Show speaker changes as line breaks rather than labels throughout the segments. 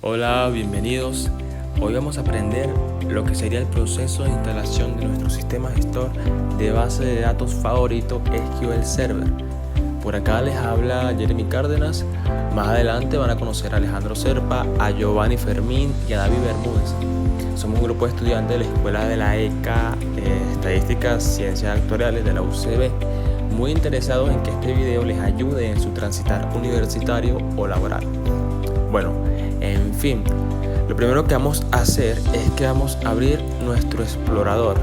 Hola, bienvenidos. Hoy vamos a aprender lo que sería el proceso de instalación de nuestro sistema gestor de base de datos favorito SQL Server. Por acá les habla Jeremy Cárdenas. Más adelante van a conocer a Alejandro Serpa, a Giovanni Fermín y a David Bermúdez. Somos un grupo de estudiantes de la Escuela de la ECA, Estadísticas, Ciencias Actuariales de la UCB, muy interesados en que este video les ayude en su transitar universitario o laboral. Bueno, en fin, lo primero que vamos a hacer es que vamos a abrir nuestro explorador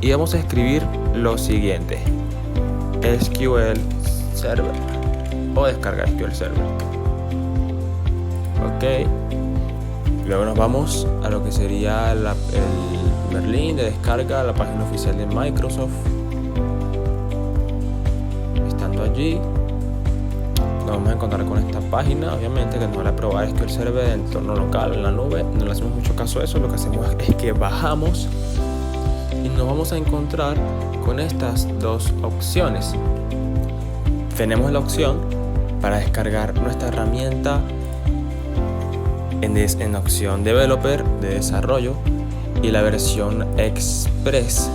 y vamos a escribir lo siguiente: SQL Server o descargar SQL Server. Ok, luego nos vamos a lo que sería el Berlín de descarga, la página oficial de Microsoft. Estando allí, nos vamos a encontrar con esta página, obviamente, que nos va a probar SQL Server en entorno local, en la nube. No le hacemos mucho caso a eso, lo que hacemos es que bajamos y nos vamos a encontrar con estas dos opciones. Tenemos la opción para descargar nuestra herramienta en opción Developer de desarrollo y la versión Express.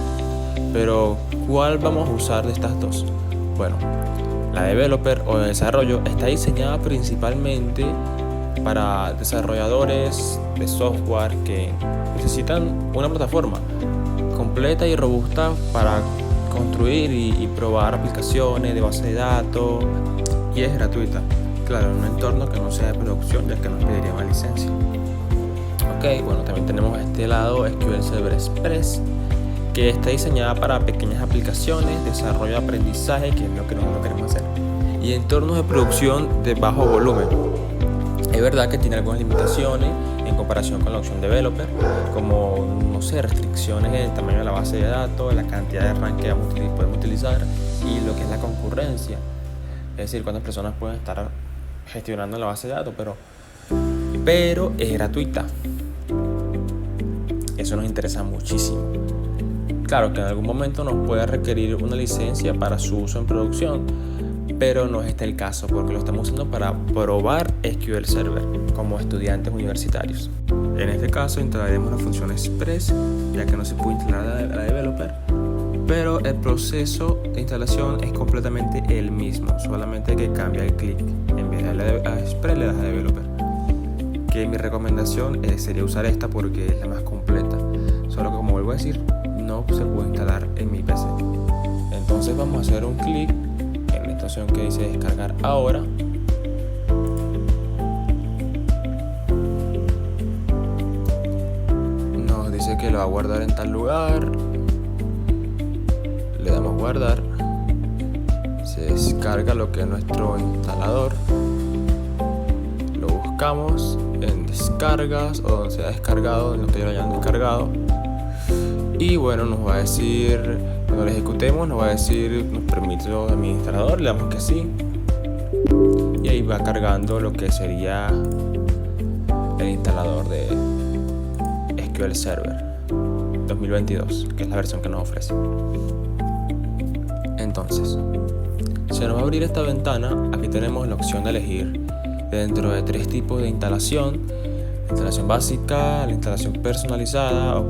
Pero ¿cuál vamos a usar de estas dos? Bueno, la Developer o de desarrollo está diseñada principalmente para desarrolladores de software que necesitan una plataforma completa y robusta para construir y probar aplicaciones de base de datos, y es gratuita, claro, en un entorno que no sea de producción, ya que nos pediría una licencia. Ok, bueno, también tenemos a este lado SQL Server Express, que está diseñada para pequeñas aplicaciones, desarrollo de aprendizaje, que es lo que nosotros queremos hacer, y entornos de producción de bajo volumen. Es verdad que tiene algunas limitaciones en comparación con la opción Developer, como, no sé, restricciones en el tamaño de la base de datos, la cantidad de RAM que podemos utilizar y lo que es la concurrencia, es decir, cuántas personas pueden estar gestionando la base de datos, pero es gratuita. Eso nos interesa muchísimo. Claro que en algún momento nos puede requerir una licencia para su uso en producción, pero no es este el caso, porque lo estamos usando para probar SQL Server como estudiantes universitarios. En este caso instalaremos la función Express, ya que no se puede instalar la Developer, pero el proceso de instalación es completamente el mismo, solamente que cambia el clic. En vez de darle a Express le das a Developer, que mi recomendación sería usar esta porque es la más completa, solo que, como vuelvo a decir, no se puede instalar en mi PC. Entonces vamos a hacer un clic en esta opción que dice descargar ahora. Nos dice que lo va a guardar en tal lugar. Le damos guardar. Se descarga lo que es nuestro instalador. Lo buscamos en descargas o donde se ha descargado, donde no lo hayan descargado. Y bueno, nos va a decir, cuando lo ejecutemos, nos va a decir, nos permite el administrador, le damos que sí. Y ahí va cargando lo que sería el instalador de SQL Server 2022, que es la versión que nos ofrece. Entonces, se nos va a abrir esta ventana. Aquí tenemos la opción de elegir dentro de tres tipos de instalación: la instalación básica, la instalación personalizada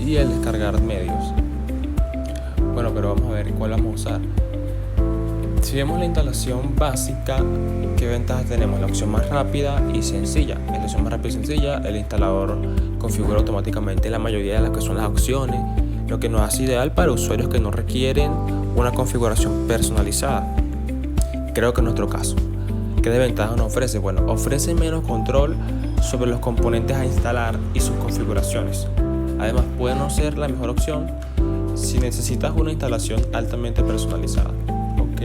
y el descargar medios. Bueno, pero vamos a ver cuál vamos a usar. Si vemos la instalación básica, ¿qué ventajas tenemos? La opción más rápida y sencilla. En la opción más rápida y sencilla, el instalador configura automáticamente la mayoría de las que son las opciones, lo que nos hace ideal para usuarios que no requieren una configuración personalizada. Creo que en nuestro caso. ¿Qué desventajas nos ofrece? Bueno, ofrece menos control sobre los componentes a instalar y sus configuraciones. Además, puede no ser la mejor opción si necesitas una instalación altamente personalizada. Ok.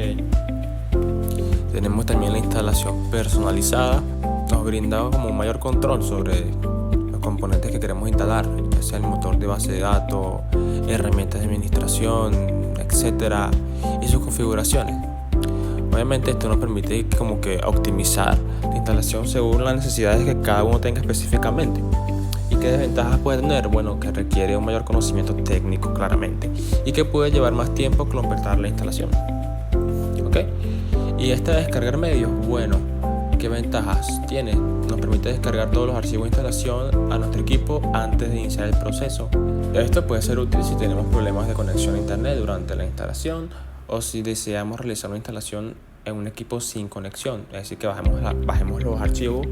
Tenemos también la instalación personalizada. Nos brinda como un mayor control sobre los componentes que queremos instalar, ya sea el motor de base de datos, herramientas de administración, etcétera, y sus configuraciones. Obviamente esto nos permite como que optimizar la instalación según las necesidades que cada uno tenga específicamente. ¿Y qué desventajas puede tener? Bueno, que requiere un mayor conocimiento técnico, claramente, y que puede llevar más tiempo completar la instalación. ¿Ok? Y esta de descargar medios, bueno, ¿Qué ventajas tiene? Nos permite descargar todos los archivos de instalación a nuestro equipo antes de iniciar el proceso. Esto puede ser útil si tenemos problemas de conexión a internet durante la instalación o si deseamos realizar una instalación en un equipo sin conexión, es decir, que bajemos los archivos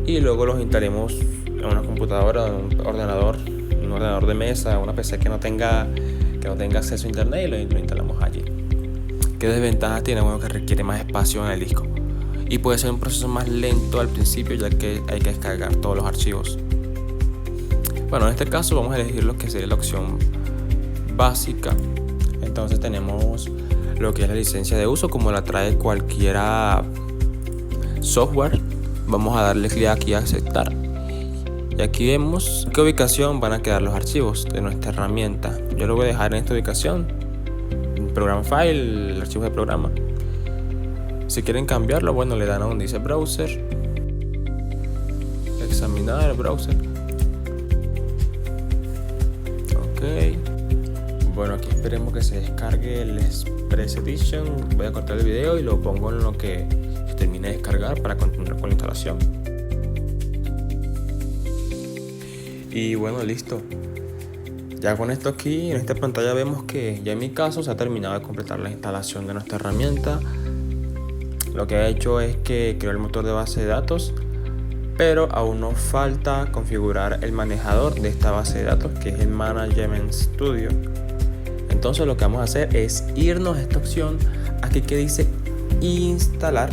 y luego los instalemos en una computadora, en un ordenador de mesa, una PC que no tenga acceso a internet, y lo instalamos allí. ¿Qué desventajas tiene? Bueno, que requiere más espacio en el disco y puede ser un proceso más lento al principio, ya que hay que descargar todos los archivos. Bueno, en este caso vamos a elegir lo que sería la opción básica. Entonces tenemos lo que es la licencia de uso, como la trae cualquier software. Vamos a darle clic aquí a aceptar. Y aquí vemos qué ubicación van a quedar los archivos de nuestra herramienta. Yo lo voy a dejar en esta ubicación, Program File, el archivo de programa. Si quieren cambiarlo, bueno, le dan a donde dice Browser, examinar el browser. Ok. Bueno, aquí esperemos que se descargue el Express Edition. Voy a cortar el video y lo pongo en lo que se termine de descargar para continuar con la instalación. Y bueno, listo. Ya con esto aquí en esta pantalla vemos que ya en mi caso se ha terminado de completar la instalación de nuestra herramienta. Lo que ha hecho es que creó el motor de base de datos, pero aún nos falta configurar el manejador de esta base de datos, que es el Management Studio. Entonces lo que vamos a hacer es irnos a esta opción aquí que dice instalar,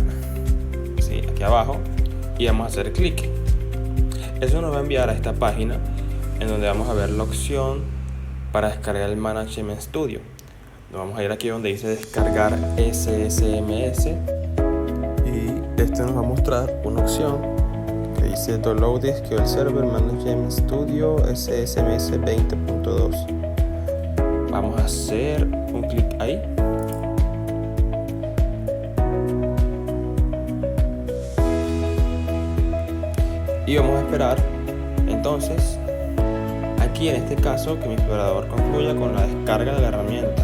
sí, aquí abajo, y vamos a hacer clic. Eso nos va a enviar a esta página en donde vamos a ver la opción para descargar el Management Studio. Nos vamos a ir aquí donde dice descargar SSMS y este nos va a mostrar una opción que dice Download SQL Server Management Studio SSMS 20.2. Vamos a hacer un clic ahí. Y vamos a esperar entonces aquí en este caso que mi explorador concluya con la descarga de la herramienta.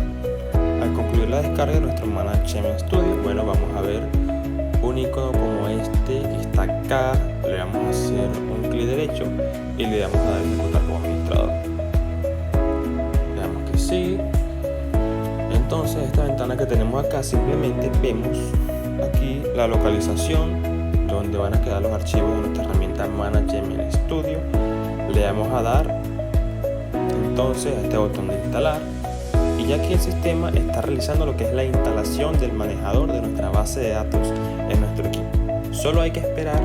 Al concluir la descarga de nuestro Management Studio, bueno, vamos a ver un icono como este que está acá. Le vamos a hacer un clic derecho y le damos a dar a ejecutar como administrador. Veamos que sí. Entonces esta ventana que tenemos acá, simplemente vemos aquí la localización donde van a quedar los archivos de nuestra herramienta Management Studio. Le damos a dar entonces a este botón de instalar y ya aquí el sistema está realizando lo que es la instalación del manejador de nuestra base de datos en nuestro equipo. Solo hay que esperar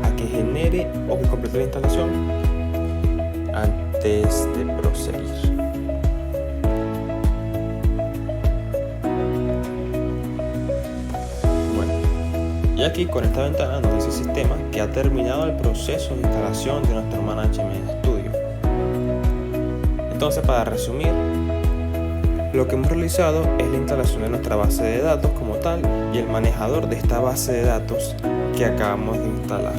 a que genere o que complete la instalación antes de proseguir. Y aquí con esta ventana nos dice el sistema que ha terminado el proceso de instalación de nuestro Management Studio. Entonces, para resumir, lo que hemos realizado es la instalación de nuestra base de datos como tal y el manejador de esta base de datos que acabamos de instalar.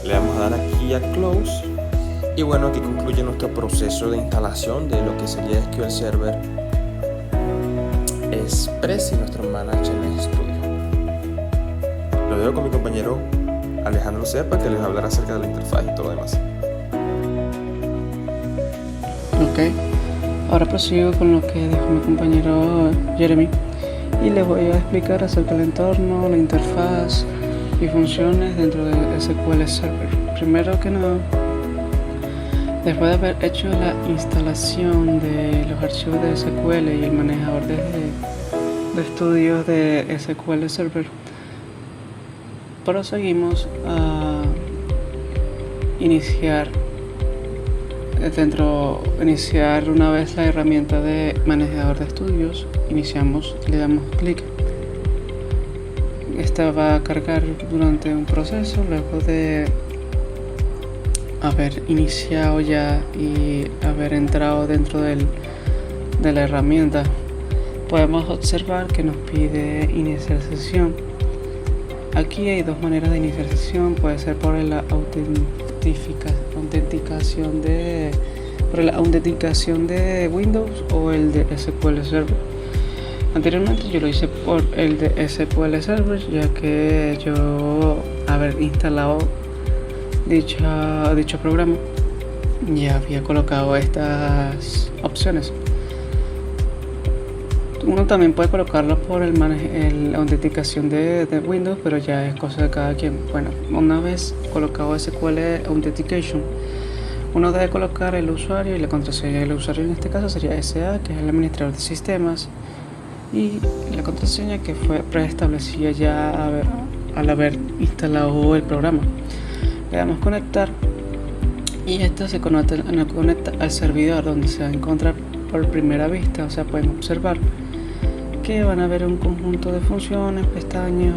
Le vamos a dar aquí a Close y bueno, aquí concluye nuestro proceso de instalación de lo que sería SQL Server Express y nuestro Management Studio. Lo dejo con mi compañero Alejandro Cepa, que les hablará acerca de la interfaz y todo lo demás.
Ok, ahora prosigo con lo que dijo mi compañero Jeremy y les voy a explicar acerca del entorno, la interfaz y funciones dentro de SQL Server. Primero que nada, después de haber hecho la instalación de los archivos de SQL y el manejador de estudios de SQL Server, proseguimos a iniciar una vez la herramienta de manejador de estudios. Le damos clic. Esta va a cargar durante un proceso. Luego de haber iniciado ya y haber entrado dentro de la herramienta, podemos observar que nos pide iniciar sesión. Aquí hay dos maneras de iniciar sesión. Puede ser por la autenticación de Windows o el de SQL Server. Anteriormente yo lo hice por el de SQL Server, ya que yo haber instalado dicho programa, ya había colocado estas opciones. Uno también puede colocarlo por la autenticación de Windows, pero ya es cosa de cada quien. Bueno, una vez colocado SQL Authentication, uno debe colocar el usuario y la contraseña. El usuario en este caso sería SA, que es el administrador de sistemas, y la contraseña que fue preestablecida ya al haber instalado el programa. Le damos conectar y esto se conecta al servidor, donde se va a encontrar por primera vista. O sea, pueden observar que van a ver un conjunto de funciones, pestañas,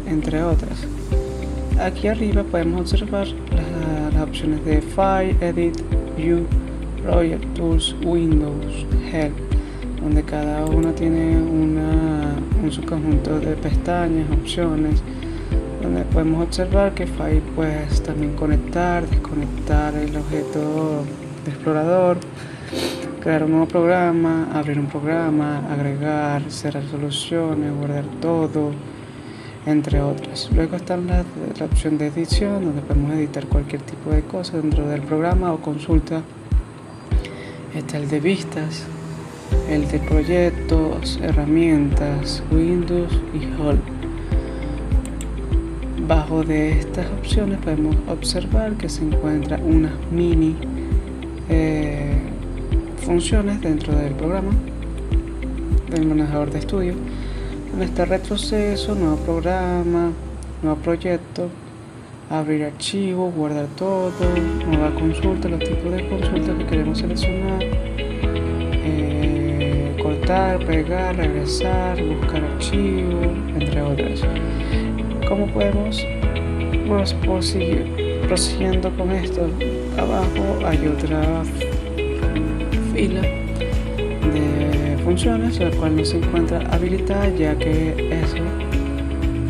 entre otras. Aquí arriba podemos observar las opciones de File, Edit, View, Project, Tools, Windows, Help, donde cada una tiene un subconjunto de pestañas, opciones, donde podemos observar que File puedes también conectar, desconectar el objeto de explorador, crear un nuevo programa, abrir un programa, agregar, cerrar soluciones, guardar todo, entre otras. Luego está la opción de edición, donde podemos editar cualquier tipo de cosa dentro del programa o consulta. Está el de vistas, el de proyectos, herramientas, Windows y Help. Bajo de estas opciones podemos observar que se encuentran unas mini funciones dentro del programa, del manejador de estudio, donde está retroceso, nuevo programa, nuevo proyecto, abrir archivo, guardar todo, nueva consulta, los tipos de consultas que queremos seleccionar, cortar, pegar, regresar, buscar archivo, entre otras. ¿Cómo podemos prosiguiendo con esto? Abajo hay otra fila de funciones, la cual no se encuentra habilitada, ya que eso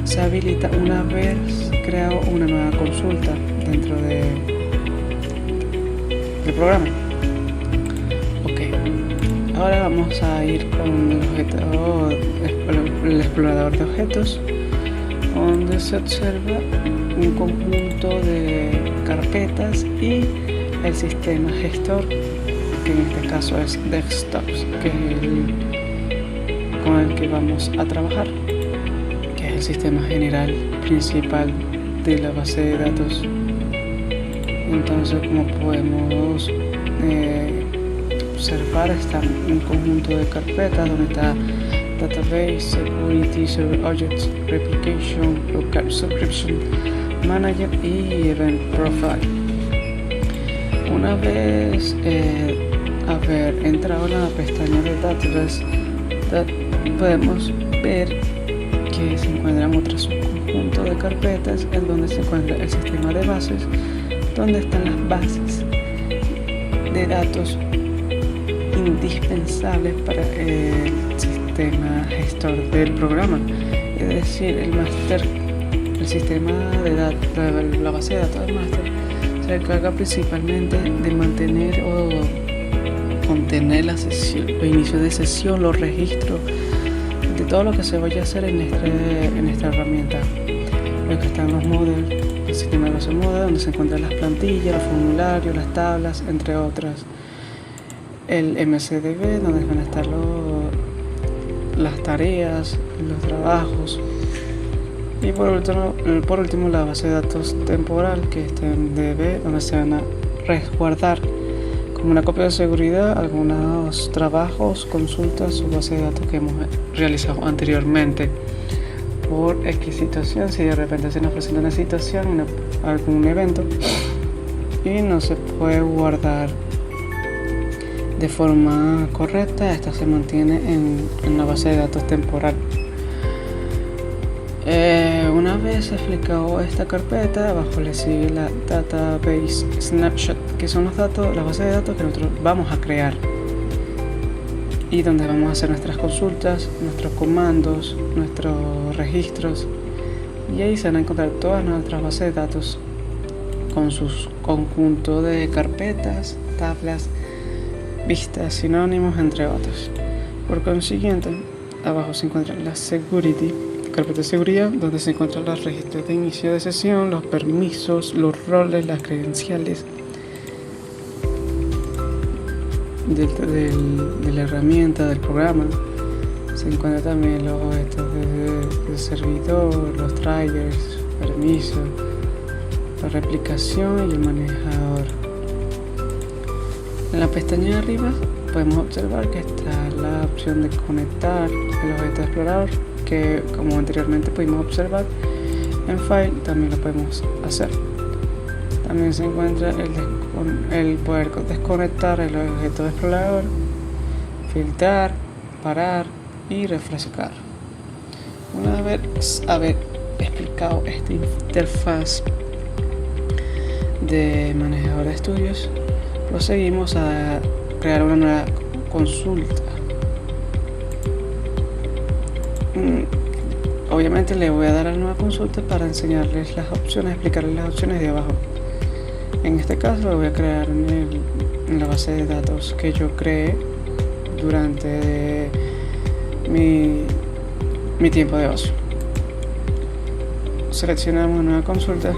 se habilita una vez creado una nueva consulta dentro del programa. Ok, ahora vamos a ir con el explorador de objetos, donde se observa un conjunto de carpetas y el sistema gestor, que en este caso es Desktops, que es con el que vamos a trabajar, que es el sistema general principal de la base de datos. Entonces, como podemos observar, está un conjunto de carpetas donde está Database, Security, Server Objects, Replication, Lookup, Subscription, Manager y Event Profile. Una vez haber entrado en la pestaña de Database, podemos ver que se encuentran otro subconjunto de carpetas en donde se encuentra el sistema de bases, donde están las bases de datos indispensables para el sistema gestor del programa, es decir, el sistema de datos, la base de datos del máster se encarga principalmente de mantener o contener la sesión, los inicios de sesión, los registros de todo lo que se vaya a hacer en esta herramienta. Luego están los models, el sistema de base model, donde se encuentran las plantillas, los formularios, las tablas, entre otras. El MCDB, donde van a estar las tareas, los trabajos. Y por último la base de datos temporal, que está en DB, donde se van a resguardar como una copia de seguridad algunos trabajos, consultas o base de datos que hemos realizado anteriormente. Por X situación, si de repente se nos presenta una situación, algún evento, y no se puede guardar de forma correcta, esta se mantiene en la base de datos temporal. Una vez explicado esta carpeta, abajo le sigue la Database Snapshot, que son los datos, la base de datos que nosotros vamos a crear y donde vamos a hacer nuestras consultas, nuestros comandos, nuestros registros, y ahí se van a encontrar todas nuestras bases de datos con sus conjuntos de carpetas, tablas, vistas, sinónimos, entre otros. Por consiguiente, abajo se encuentra la Security, carpeta de seguridad, donde se encuentran los registros de inicio de sesión, los permisos, los roles, las credenciales de la herramienta, del programa. Se encuentran también los objetos de servidor, los triggers, permisos, la replicación y el manejador. En la pestaña de arriba podemos observar que está la opción de conectar el objeto de explorador, que como anteriormente pudimos observar en File, también lo podemos hacer. También se encuentra el poder desconectar el objeto de explorador, filtrar, parar y refrescar. Una vez haber explicado esta interfaz de manejador de estudios, proseguimos a crear una nueva consulta. Obviamente le voy a dar a la nueva consulta para enseñarles las opciones, explicarles las opciones de abajo. En este caso lo voy a crear en la base de datos que yo creé durante mi tiempo de ocio. Seleccionamos una nueva consulta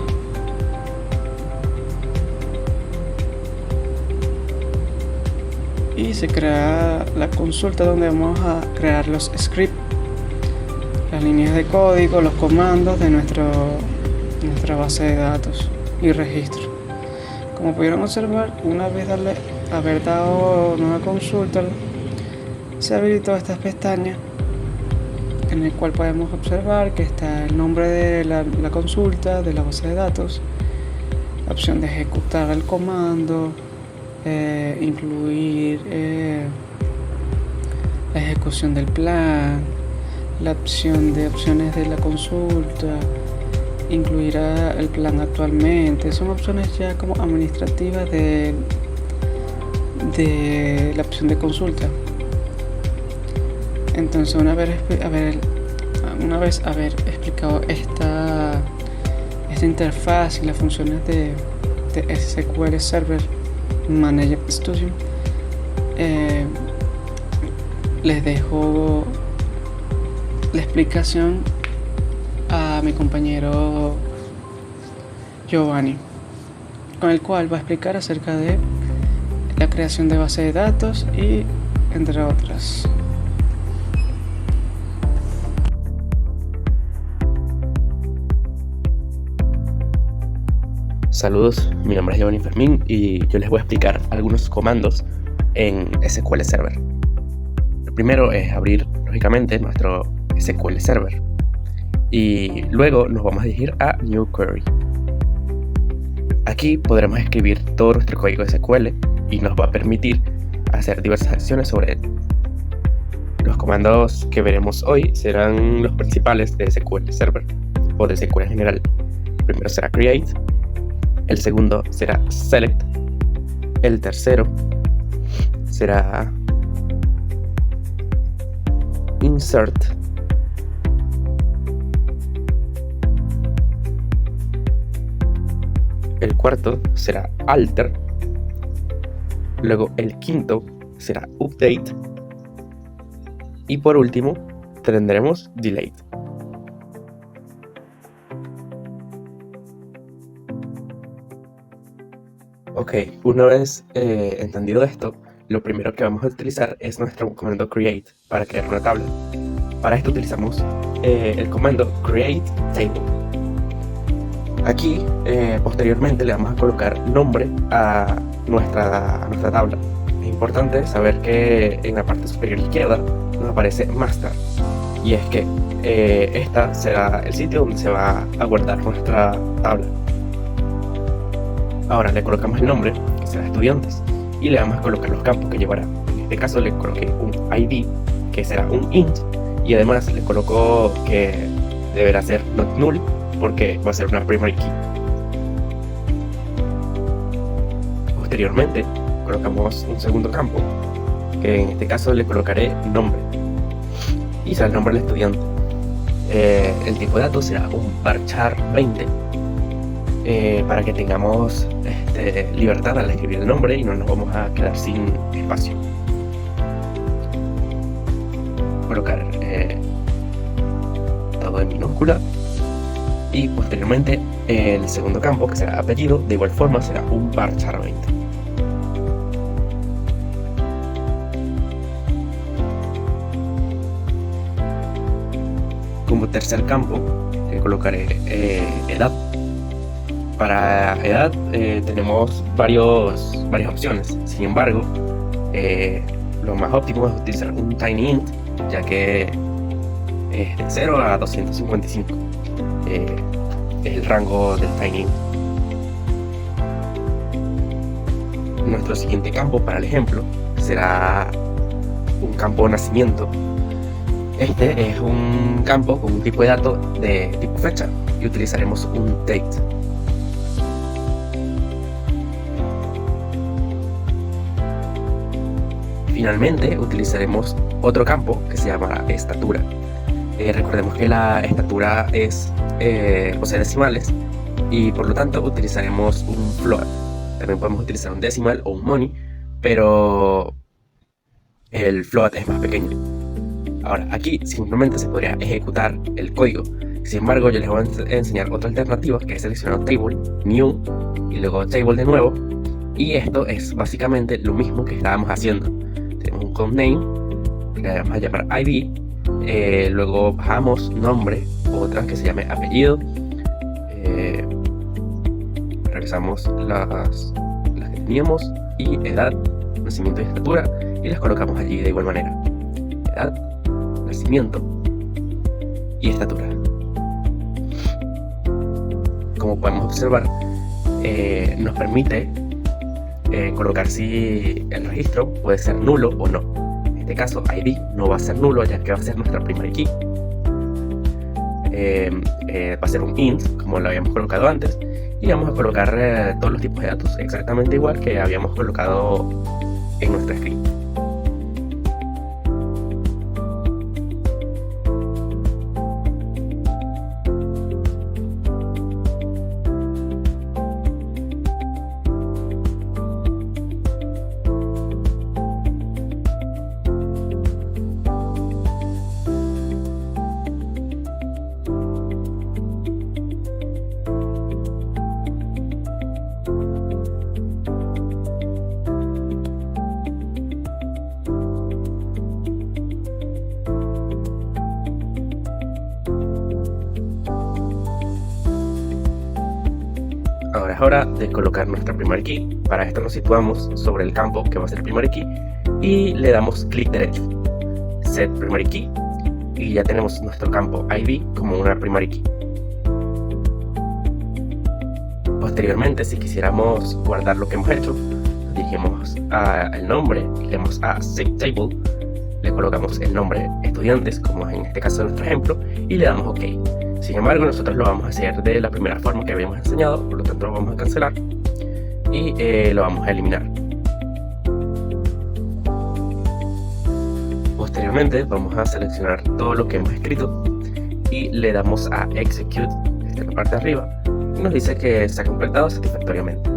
y se crea la consulta donde vamos a crear los scripts, las líneas de código, los comandos de nuestra base de datos y registro. Como pudieron observar, una vez haber dado nueva consulta, se habilitó esta pestaña en el cual podemos observar que está el nombre de la consulta, de la base de datos, la opción de ejecutar el comando, incluir la ejecución del plan, la opción de opciones de la consulta, incluirá el plan actualmente. Son opciones ya como administrativas de la opción de consulta. Entonces una vez haber explicado esta interfaz y las funciones de SQL Server Managed Studio, les dejo la explicación a mi compañero Giovanni, con el cual va a explicar acerca de la creación de base de datos y entre otras.
Saludos, mi nombre es Giovanni Fermín y yo les voy a explicar algunos comandos en SQL Server. El primero es abrir, lógicamente, nuestro SQL Server y luego nos vamos a dirigir a New Query. Aquí podremos escribir todo nuestro código SQL y nos va a permitir hacer diversas acciones sobre él. Los comandos que veremos hoy serán los principales de SQL Server o de SQL en general. El primero será create, el segundo será select, el tercero será insert, el cuarto será alter, luego el quinto será update y por último tendremos delete. Ok, una vez entendido esto, lo primero que vamos a utilizar es nuestro comando create para crear una tabla. Para esto utilizamos el comando create table. Aquí posteriormente le vamos a colocar nombre a nuestra tabla. Es importante saber que en la parte superior izquierda nos aparece master, y es que esta será el sitio donde se va a guardar nuestra tabla. Ahora le colocamos el nombre, que será estudiantes, y le vamos a colocar los campos que llevará. En este caso le coloqué un ID, que será un int, y además le coloco que deberá ser not null, porque va a ser una primary key. Posteriormente colocamos un segundo campo, que en este caso le colocaré nombre, y será el nombre del estudiante. El tipo de datos será un varchar 20, para que tengamos libertad al escribir el nombre y no nos vamos a quedar sin espacio. Colocar todo en minúscula. Y posteriormente el segundo campo, que será apellido, de igual forma será un varchar 20. Como tercer campo colocaré edad. Para edad tenemos varias opciones. Sin embargo, lo más óptimo es utilizar un TinyInt, ya que es de 0 a 255 es el rango del TinyInt. Nuestro siguiente campo para el ejemplo será un campo nacimiento. Este es un campo con un tipo de dato de tipo fecha y utilizaremos un date. Finalmente utilizaremos otro campo que se llamará estatura. Recordemos que la estatura posee decimales y por lo tanto utilizaremos un float. También podemos utilizar un decimal o un money, pero el float es más pequeño. Ahora, aquí simplemente se podría ejecutar el código. Sin embargo, yo les voy a enseñar otra alternativa, que es seleccionar table, new, y luego table de nuevo. Y esto es básicamente lo mismo que estábamos haciendo. Tenemos un codename, que le vamos a llamar ID. Luego bajamos nombre, otra que se llame apellido. Regresamos las que teníamos, y edad, nacimiento y estatura, y las colocamos allí de igual manera. Edad, nacimiento y estatura. Como podemos observar, nos permite colocar si el registro puede ser nulo o no. En este caso, ID no va a ser nulo, ya que va a ser nuestra primary key. Va a ser un int, como lo habíamos colocado antes, y vamos a colocar todos los tipos de datos exactamente igual que habíamos colocado en nuestro script. Ahora es hora de colocar nuestra primary key. Para esto nos situamos sobre el campo que va a ser primary key y le damos clic derecho, set primary key, y ya tenemos nuestro campo ID como una primary key. Posteriormente, si quisiéramos guardar lo que hemos hecho, nos dirigimos al nombre y le damos a save table, le colocamos el nombre estudiantes, como en este caso de nuestro ejemplo, y le damos OK. Sin embargo, nosotros lo vamos a hacer de la primera forma que habíamos enseñado, por lo tanto lo vamos a cancelar y lo vamos a eliminar. Posteriormente vamos a seleccionar todo lo que hemos escrito y le damos a execute desde la parte de arriba y nos dice que se ha completado satisfactoriamente.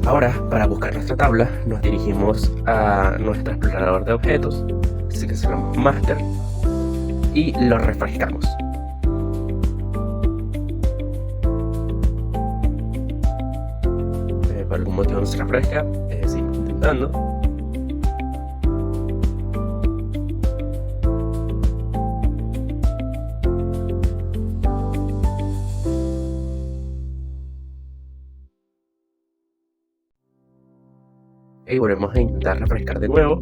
Ahora, para buscar nuestra tabla, nos dirigimos a nuestro explorador de objetos, así que seleccionamos master y lo refrescamos. Por algún motivo no se refresca, seguimos intentando. Y volvemos a intentar refrescar de nuevo.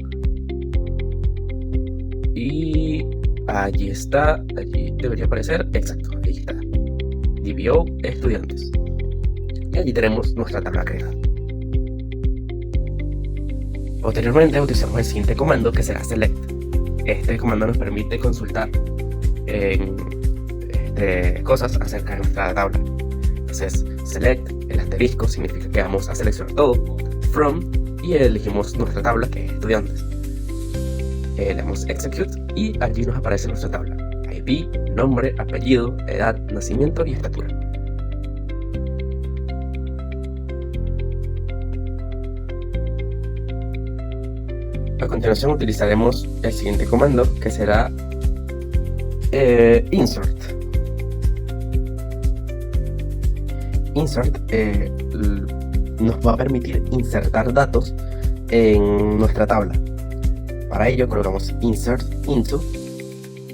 Y allí está, allí debería aparecer, exacto, ahí está, DBO estudiantes. Y allí tenemos nuestra tabla creada. Posteriormente utilizamos el siguiente comando, que será select. Este comando nos permite consultar cosas acerca de nuestra tabla. Entonces, select, el asterisco significa que vamos a seleccionar todo, from, y elegimos nuestra tabla, que es estudiantes. Le damos execute y allí nos aparece nuestra tabla: ID, nombre, apellido, edad, nacimiento y estatura. A continuación utilizaremos el siguiente comando, que será Insert. Insert nos va a permitir insertar datos en nuestra tabla. Para ello colocamos insert into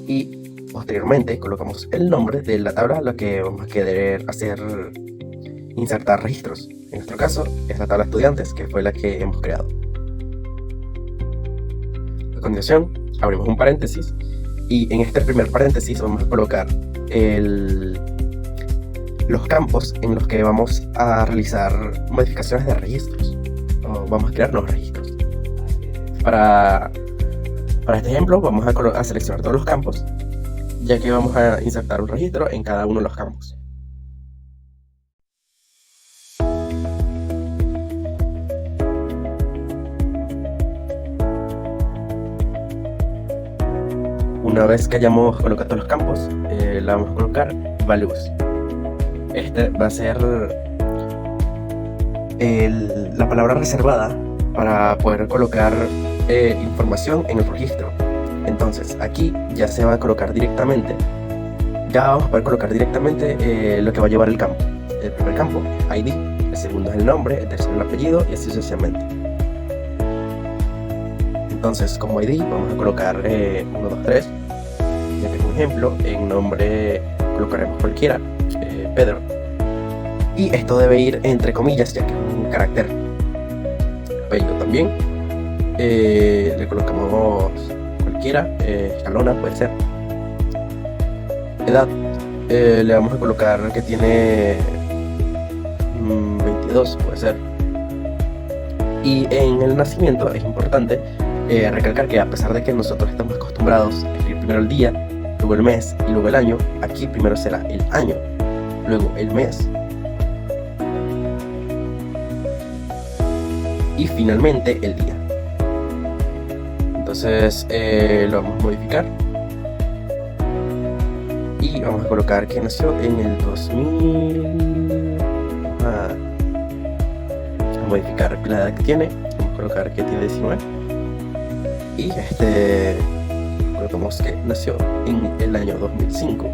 y posteriormente colocamos el nombre de la tabla a la que vamos a querer hacer insertar registros. En nuestro caso es la tabla estudiantes, que fue la que hemos creado. A continuación abrimos un paréntesis y en este primer paréntesis vamos a colocar los campos en los que vamos a realizar modificaciones de registros, o vamos a crear nuevos registros. Para este ejemplo vamos a seleccionar todos los campos, ya que vamos a insertar un registro en cada uno de los campos. Una vez que hayamos colocado todos los campos, le vamos a colocar values. Este va a ser la palabra reservada para poder colocar información en el registro. Entonces aquí ya se va a colocar directamente, ya vamos a poder colocar directamente lo que va a llevar el campo. El primer campo, ID, el segundo es el nombre, el tercero el apellido y así sucesivamente. Entonces como ID vamos a colocar 1, 2, 3. Ya que por ejemplo en nombre colocaremos cualquiera, Pedro, y esto debe ir entre comillas ya que es un carácter. Apellido también, le colocamos cualquiera, Escalona puede ser. Edad, le vamos a colocar que tiene 22, puede ser. Y en el nacimiento es importante recalcar que a pesar de que nosotros estamos acostumbrados a escribir primero el día, luego el mes y luego el año, aquí primero será el año, luego el mes y finalmente el día. Entonces lo vamos a modificar y vamos a colocar que nació en el 2000. Vamos a modificar la edad que tiene, vamos a colocar que tiene 19 y colocamos que nació en el año 2005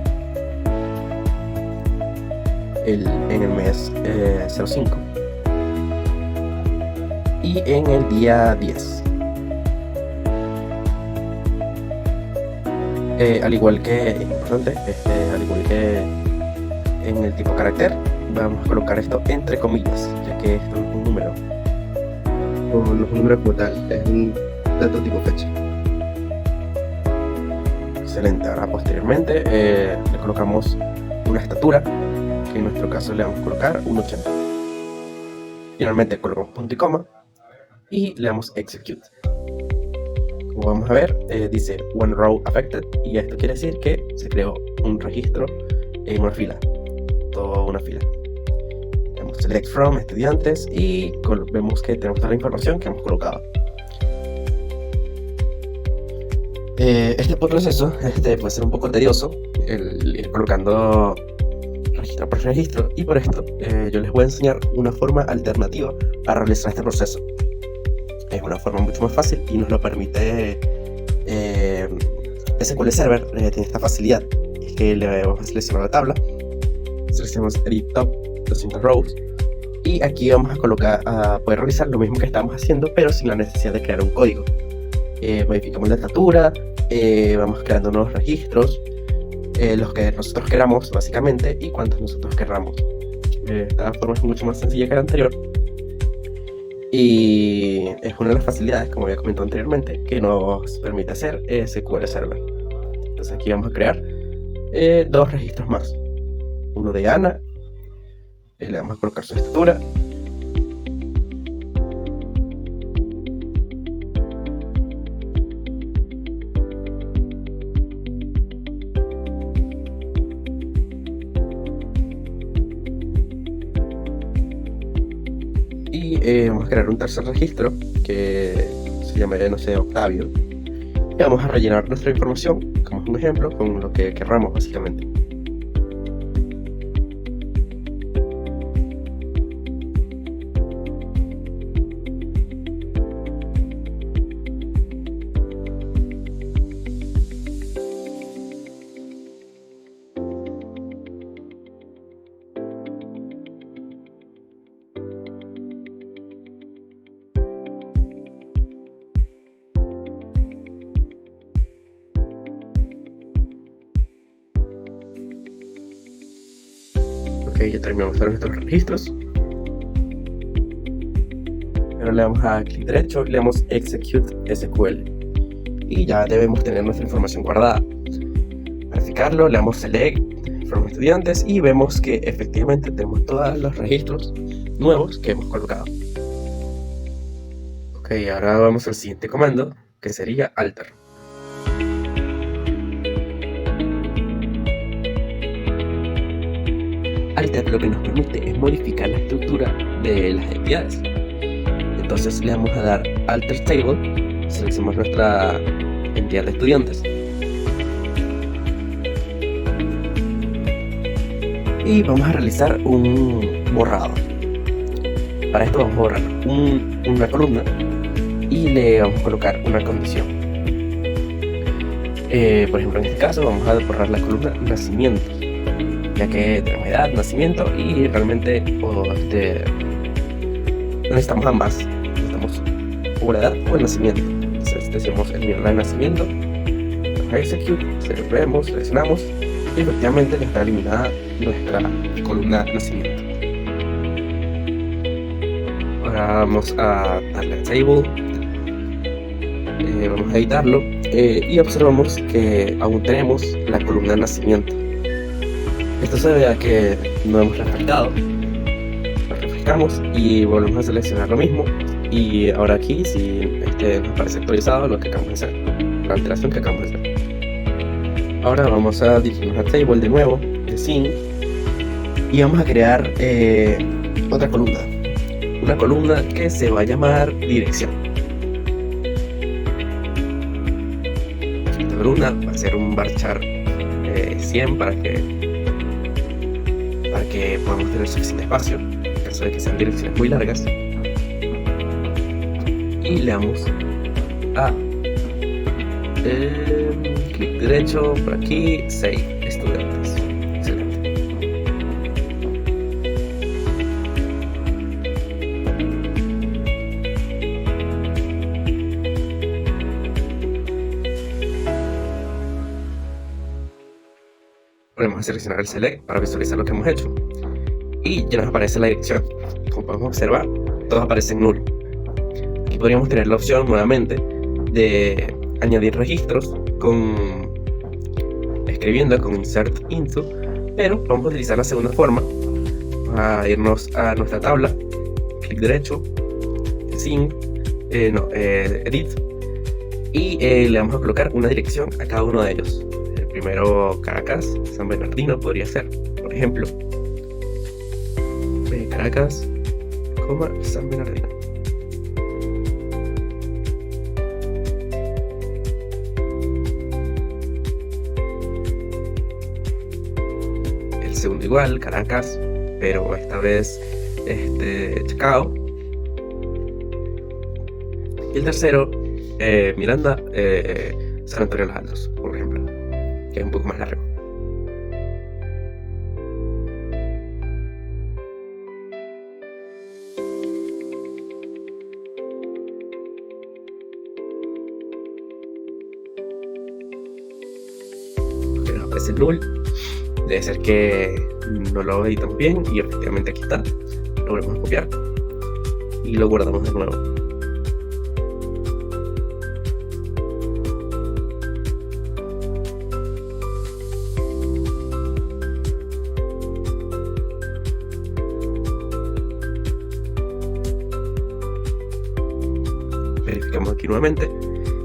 en el mes 05 y en el día 10. Al igual que es importante, al igual que en el tipo carácter, vamos a colocar esto entre comillas, ya que esto no es un número. O no es un número como tal, es un dato tipo fecha. Excelente. Ahora posteriormente le colocamos una estatura, que en nuestro caso le vamos a colocar 1.80. Finalmente colocamos punto y coma y le damos execute. Como vamos a ver, dice one row affected y esto quiere decir que se creó un registro en una fila, toda una fila. Damos select from estudiantes y vemos que tenemos toda la información que hemos colocado. Este proceso puede ser un poco tedioso, el ir colocando registro por registro, y por esto yo les voy a enseñar una forma alternativa para realizar este proceso. Es una forma mucho más fácil y nos lo permite SQL Server. Tiene esta facilidad, es que le vamos a seleccionar la tabla, seleccionamos edit top 200 rows y aquí vamos a poder realizar lo mismo que estábamos haciendo pero sin la necesidad de crear un código. Modificamos la estatura, vamos creando nuevos registros, los que nosotros queramos básicamente y cuantos nosotros queramos. Esta forma es mucho más sencilla que la anterior y es una de las facilidades, como había comentado anteriormente, que nos permite hacer SQL Server. Entonces aquí vamos a crear dos registros más, uno de Ana, le vamos a colocar su estatura, y vamos a crear un tercer registro que se llamaría, no sé, Octavio, y vamos a rellenar nuestra información, como es un ejemplo, con lo que querramos básicamente. ya terminamos de nuestros registros. Ahora le damos a clic derecho y le damos Execute SQL. Y ya debemos tener nuestra información guardada. Para verificarlo, le damos Select from estudiantes y vemos que efectivamente tenemos todos los registros nuevos que hemos colocado. Ok, ahora vamos al siguiente comando, que sería alter. Alter lo que nos permite es modificar la estructura de las entidades. Entonces le vamos a dar alter table, seleccionamos nuestra entidad de estudiantes y vamos a realizar un borrado. Para esto vamos a borrar una columna y le vamos a colocar una condición. Por ejemplo, en este caso vamos a borrar la columna nacimiento, ya que tenemos edad, nacimiento y realmente necesitamos ambas. Necesitamos o la edad o el nacimiento. Entonces decimos eliminar el nacimiento, execute, vemos, seleccionamos y efectivamente ya está eliminada nuestra columna nacimiento. Ahora vamos a darle a table, vamos a editarlo y observamos que aún tenemos la columna nacimiento. Esto se debe a que no hemos refrescado. Lo refrescamos y volvemos a seleccionar lo mismo. Y ahora aquí sí nos aparece actualizado lo que acabamos de hacer, la alteración que acabamos de hacer. Ahora vamos a dirigirnos a table de nuevo, de scene, y vamos a crear otra columna. Una columna que se va a llamar dirección. Esta columna va a ser un varchar 100 para que podamos tener suficiente espacio en caso de que sean direcciones muy largas. Y le damos a clic derecho por aquí, Save estudiantes. Excelente. Volvemos a seleccionar el Select para visualizar lo que hemos hecho. Y ya nos aparece la dirección. Como podemos observar, todos aparecen nulo. Aquí podríamos tener la opción nuevamente de añadir registros escribiendo con insert into, pero vamos a utilizar la segunda forma. A irnos a nuestra tabla, clic derecho, edit, y le vamos a colocar una dirección a cada uno de ellos. El primero Caracas, San Bernardino podría ser, por ejemplo, Caracas, San Bernardino. El segundo igual, Caracas, pero esta vez Chacao. Y el tercero, Miranda, San Antonio de los Altos, por ejemplo, que es un poco más largo. Aparece el null, debe ser que no lo editamos bien y efectivamente aquí está. Lo volvemos a copiar y lo guardamos de nuevo. Verificamos aquí nuevamente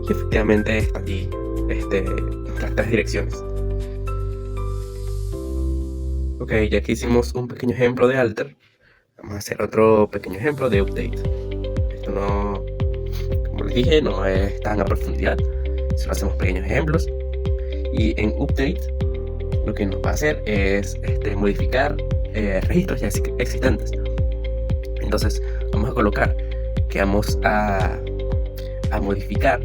y efectivamente está aquí nuestras tres direcciones. Ok, ya que hicimos un pequeño ejemplo de alter, vamos a hacer otro pequeño ejemplo de update. Esto no, como les dije, no es tan a profundidad, solo hacemos pequeños ejemplos. Y en update lo que nos va a hacer es modificar registros ya existentes. Entonces vamos a colocar que vamos a modificar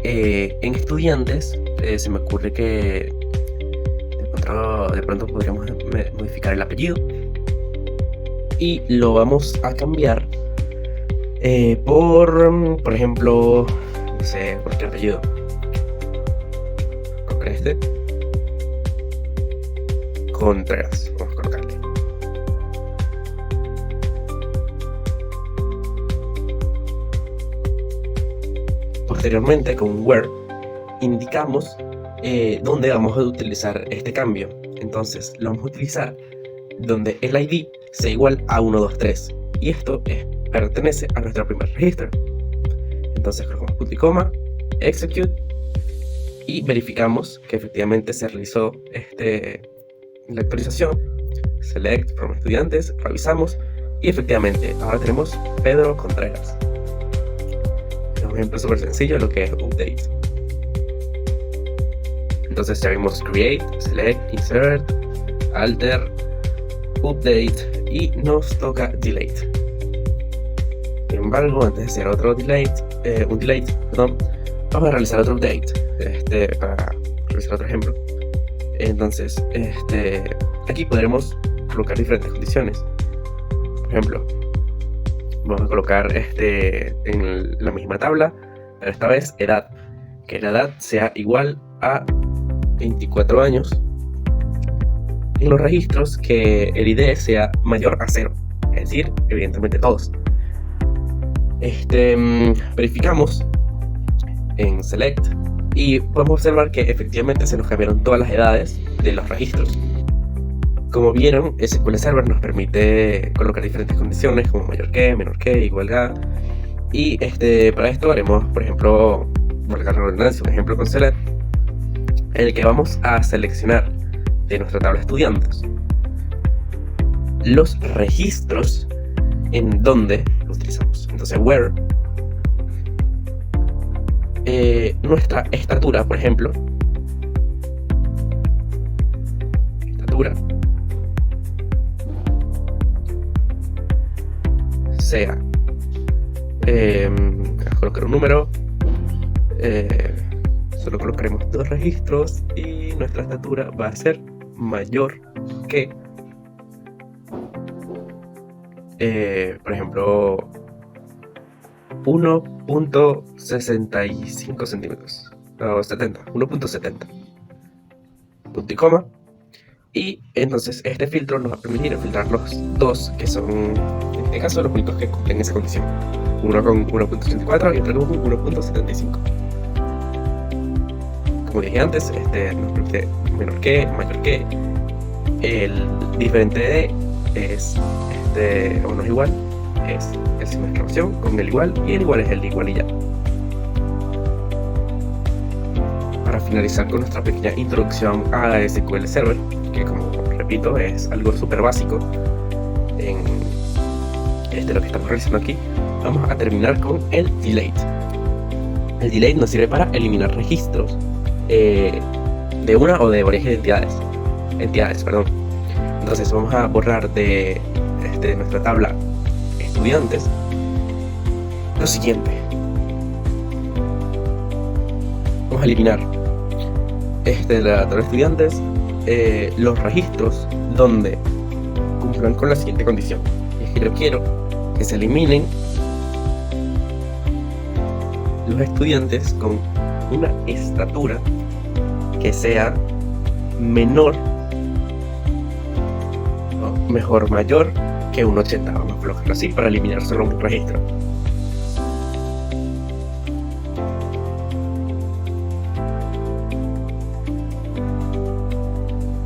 en estudiantes. Se me ocurre que de pronto podríamos modificar el apellido y lo vamos a cambiar por ejemplo, no sé, por qué apellido, con Contreras, vamos a colocarle. posteriormente, con where, indicamos dónde vamos a utilizar este cambio. Entonces lo vamos a utilizar donde el ID sea igual a 123, y esto pertenece a nuestro primer registro. Entonces colocamos punto y coma, execute, y verificamos que efectivamente se realizó la actualización. Select from estudiantes, revisamos, y efectivamente ahora tenemos Pedro Contreras. Es un ejemplo súper sencillo de lo que es update. Entonces ya vimos create, select, insert, alter, update, y nos toca delete. Sin embargo, antes de hacer otro vamos a realizar otro update para realizar otro ejemplo. Entonces aquí podremos colocar diferentes condiciones. Por ejemplo, vamos a colocar en la misma tabla, pero esta vez edad, que la edad sea igual a 24 años. En los registros, que el ID sea mayor a 0, es decir, evidentemente todos. Verificamos en select y podemos observar que efectivamente se nos cambiaron todas las edades de los registros. Como vieron, SQL Server nos permite colocar diferentes condiciones como mayor que, menor que, igual a. Y para esto haremos, por ejemplo, por la redundancia, un ejemplo con select, en el que vamos a seleccionar de nuestra tabla de estudiantes los registros en donde lo utilizamos. Entonces where nuestra estatura, por ejemplo, sea colocar un número, solo colocaremos 2 registros, y nuestra estatura va a ser mayor que por ejemplo 1.65 centímetros o 70, 1.70, punto y coma. Y entonces este filtro nos va a permitir filtrar los dos que son, en este caso, los únicos que cumplen esa condición, uno con 1.84 y otro con 1.75. Como dije antes, nos permite menor que, mayor que. El diferente de es o no es igual, es el signo de exclamación con el igual, y el igual es el igual y ya. Para finalizar con nuestra pequeña introducción a SQL Server, que como repito es algo súper básico en lo que estamos realizando aquí, vamos a terminar con el delete. El delete nos sirve para eliminar registros de una o de varias entidades. Entonces vamos a borrar de nuestra tabla estudiantes lo siguiente. Vamos a eliminar de la tabla de estudiantes los registros donde cumplan con la siguiente condición. Y es que yo quiero que se eliminen los estudiantes con una estatura que sea menor, o mejor mayor que 1.80. Vamos a colocarlo así para eliminar solo un registro.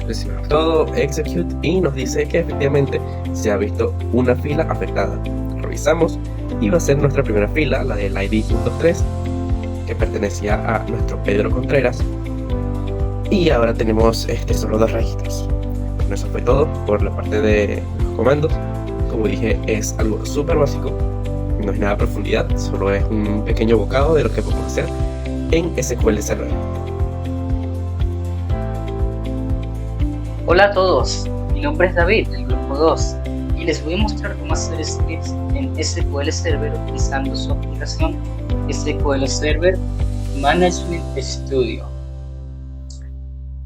Presionamos todo, execute, y nos dice que efectivamente se ha visto una fila afectada. Revisamos y va a ser nuestra primera fila, la del ID.3, que pertenecía a nuestro Pedro Contreras, y ahora tenemos solo 2 registros. Bueno, eso fue todo por la parte de los comandos. Como dije, es algo súper básico, no es nada a profundidad, solo es un pequeño bocado de lo que podemos hacer en SQL Server.
Hola a todos, mi nombre es David del grupo 2 y les voy a mostrar cómo hacer scripts en SQL Server utilizando su aplicación SQL Server Management Studio.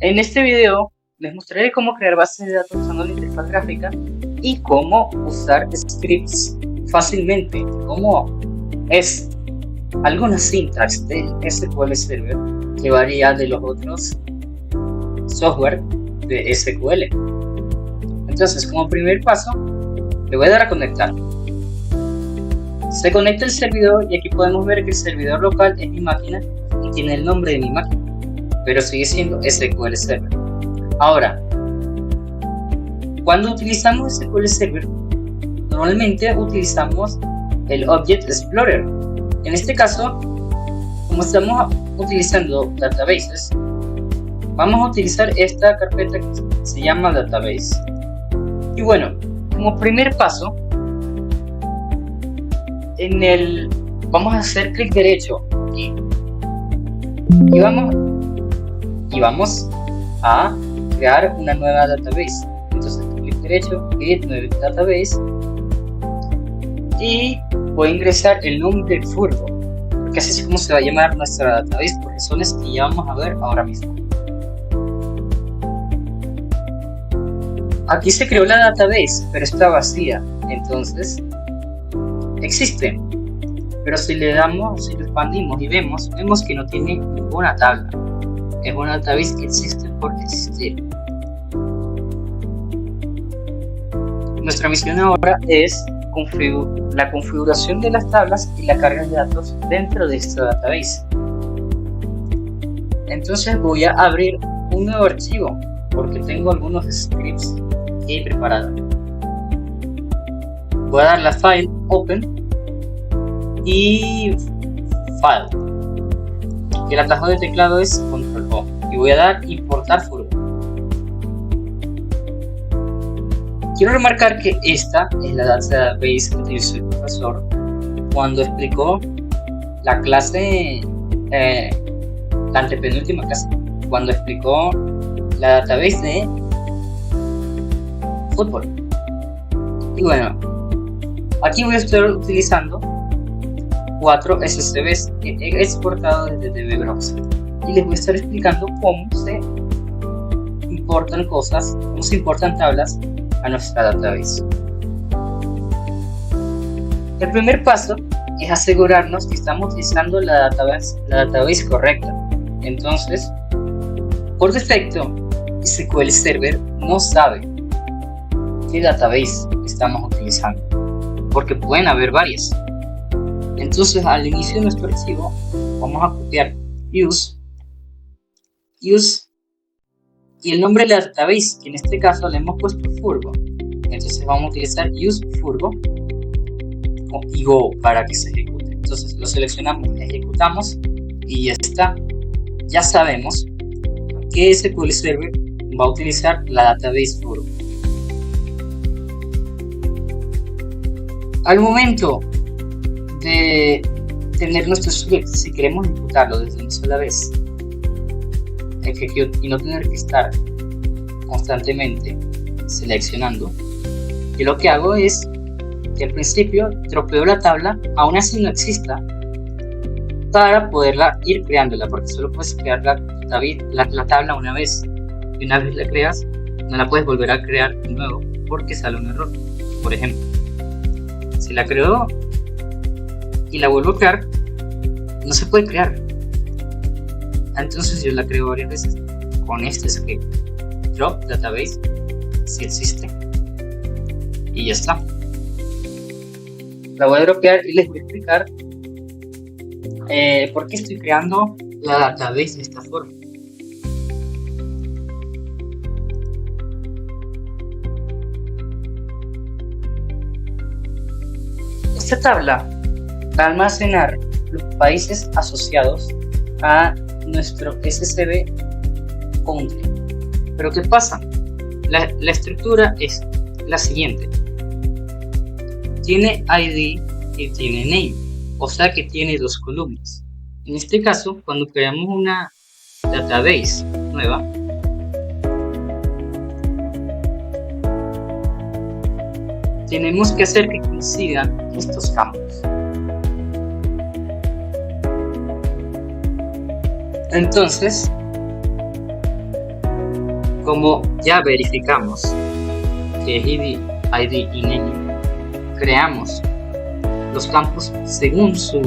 En este video les mostraré cómo crear bases de datos usando la interfaz gráfica y cómo usar scripts fácilmente, cómo es alguna sintax de SQL Server que varía de los otros software de SQL. Entonces, como primer paso, le voy a dar a conectar. Se conecta el servidor y aquí podemos ver que el servidor local es mi máquina y tiene el nombre de mi máquina, pero sigue siendo SQL Server. Ahora, cuando utilizamos SQL Server, normalmente utilizamos el Object Explorer. En este caso, como estamos utilizando databases, vamos a utilizar esta carpeta que se llama Database. Y bueno, como primer paso, vamos a hacer clic derecho aquí y vamos a crear una nueva database. Entonces clic derecho, create new database, y voy a ingresar el nombre de Furbo, porque así es como se va a llamar nuestra database por razones que ya vamos a ver ahora mismo. Aquí se creó la database, pero está vacía, entonces existe, pero si lo expandimos y vemos que no tiene ninguna tabla. Es una database que existe por existir. Nuestra misión ahora es la configuración de las tablas y la carga de datos dentro de esta database. Entonces voy a abrir un nuevo archivo porque tengo algunos scripts que he preparado. Voy a dar la file open y file, y el atajo de teclado es control O, y voy a dar importar Furbo. Quiero remarcar que esta es la database que utilizó el profesor cuando explicó la clase, la antepenúltima clase, cuando explicó la database de fútbol. Y bueno, aquí voy a estar utilizando 4 SCBs que he exportado desde DB Browser y les voy a estar explicando cómo se importan tablas a nuestra database. El primer paso es asegurarnos que estamos utilizando la database correcta. Entonces, por defecto, SQL Server no sabe qué database estamos utilizando, porque pueden haber varias. Entonces, al inicio de nuestro archivo, vamos a copiar use y el nombre de la database, que en este caso le hemos puesto Furbo. Entonces vamos a utilizar use Furbo y go para que se ejecute. Entonces lo seleccionamos, ejecutamos y ya está. Ya sabemos que SQL Server va a utilizar la database Furbo. Al momento de tener nuestro script, si queremos ejecutarlo desde una sola vez y no tener que estar constantemente seleccionando, yo lo que hago es que al principio dropeo la tabla, aún así no exista, para poderla ir creándola, porque solo puedes crear la tabla una vez, y una vez la creas no la puedes volver a crear de nuevo porque sale un error. Por ejemplo, si la creo y la vuelvo a crear, no se puede crear. Entonces yo la creo varias veces con este script drop database, si existe, y ya está. La voy a dropear y les voy a explicar por qué estoy creando la database de esta forma. Esta tabla va a almacenar los países asociados a nuestro SCB country. Pero ¿qué pasa? La estructura es la siguiente: tiene ID y tiene name, o sea que tiene dos columnas. En este caso, cuando creamos una database nueva, tenemos que hacer que coincidan estos campos. Entonces, como ya verificamos que es ID y name, creamos los campos según su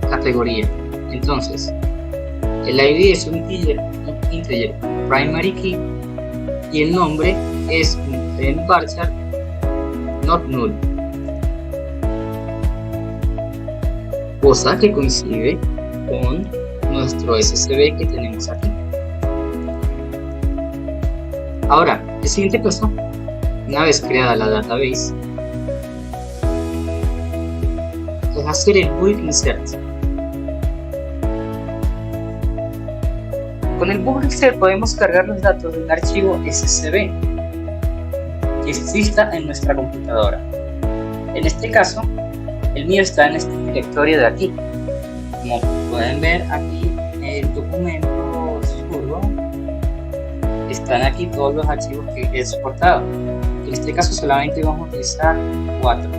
categoría. Entonces, el ID es un integer primary key y el nombre es un en varchar not null, cosa que coincide con nuestro SSB que tenemos aquí. Ahora, el siguiente paso, una vez creada la database, es hacer el bulk insert. Con el bulk insert podemos cargar los datos de un archivo SSB que exista en nuestra computadora. En este caso, el mío está en este directorio de aquí. Como pueden ver aquí, el documento sudo, están aquí todos los archivos que he exportado. En este caso solamente vamos a utilizar 4.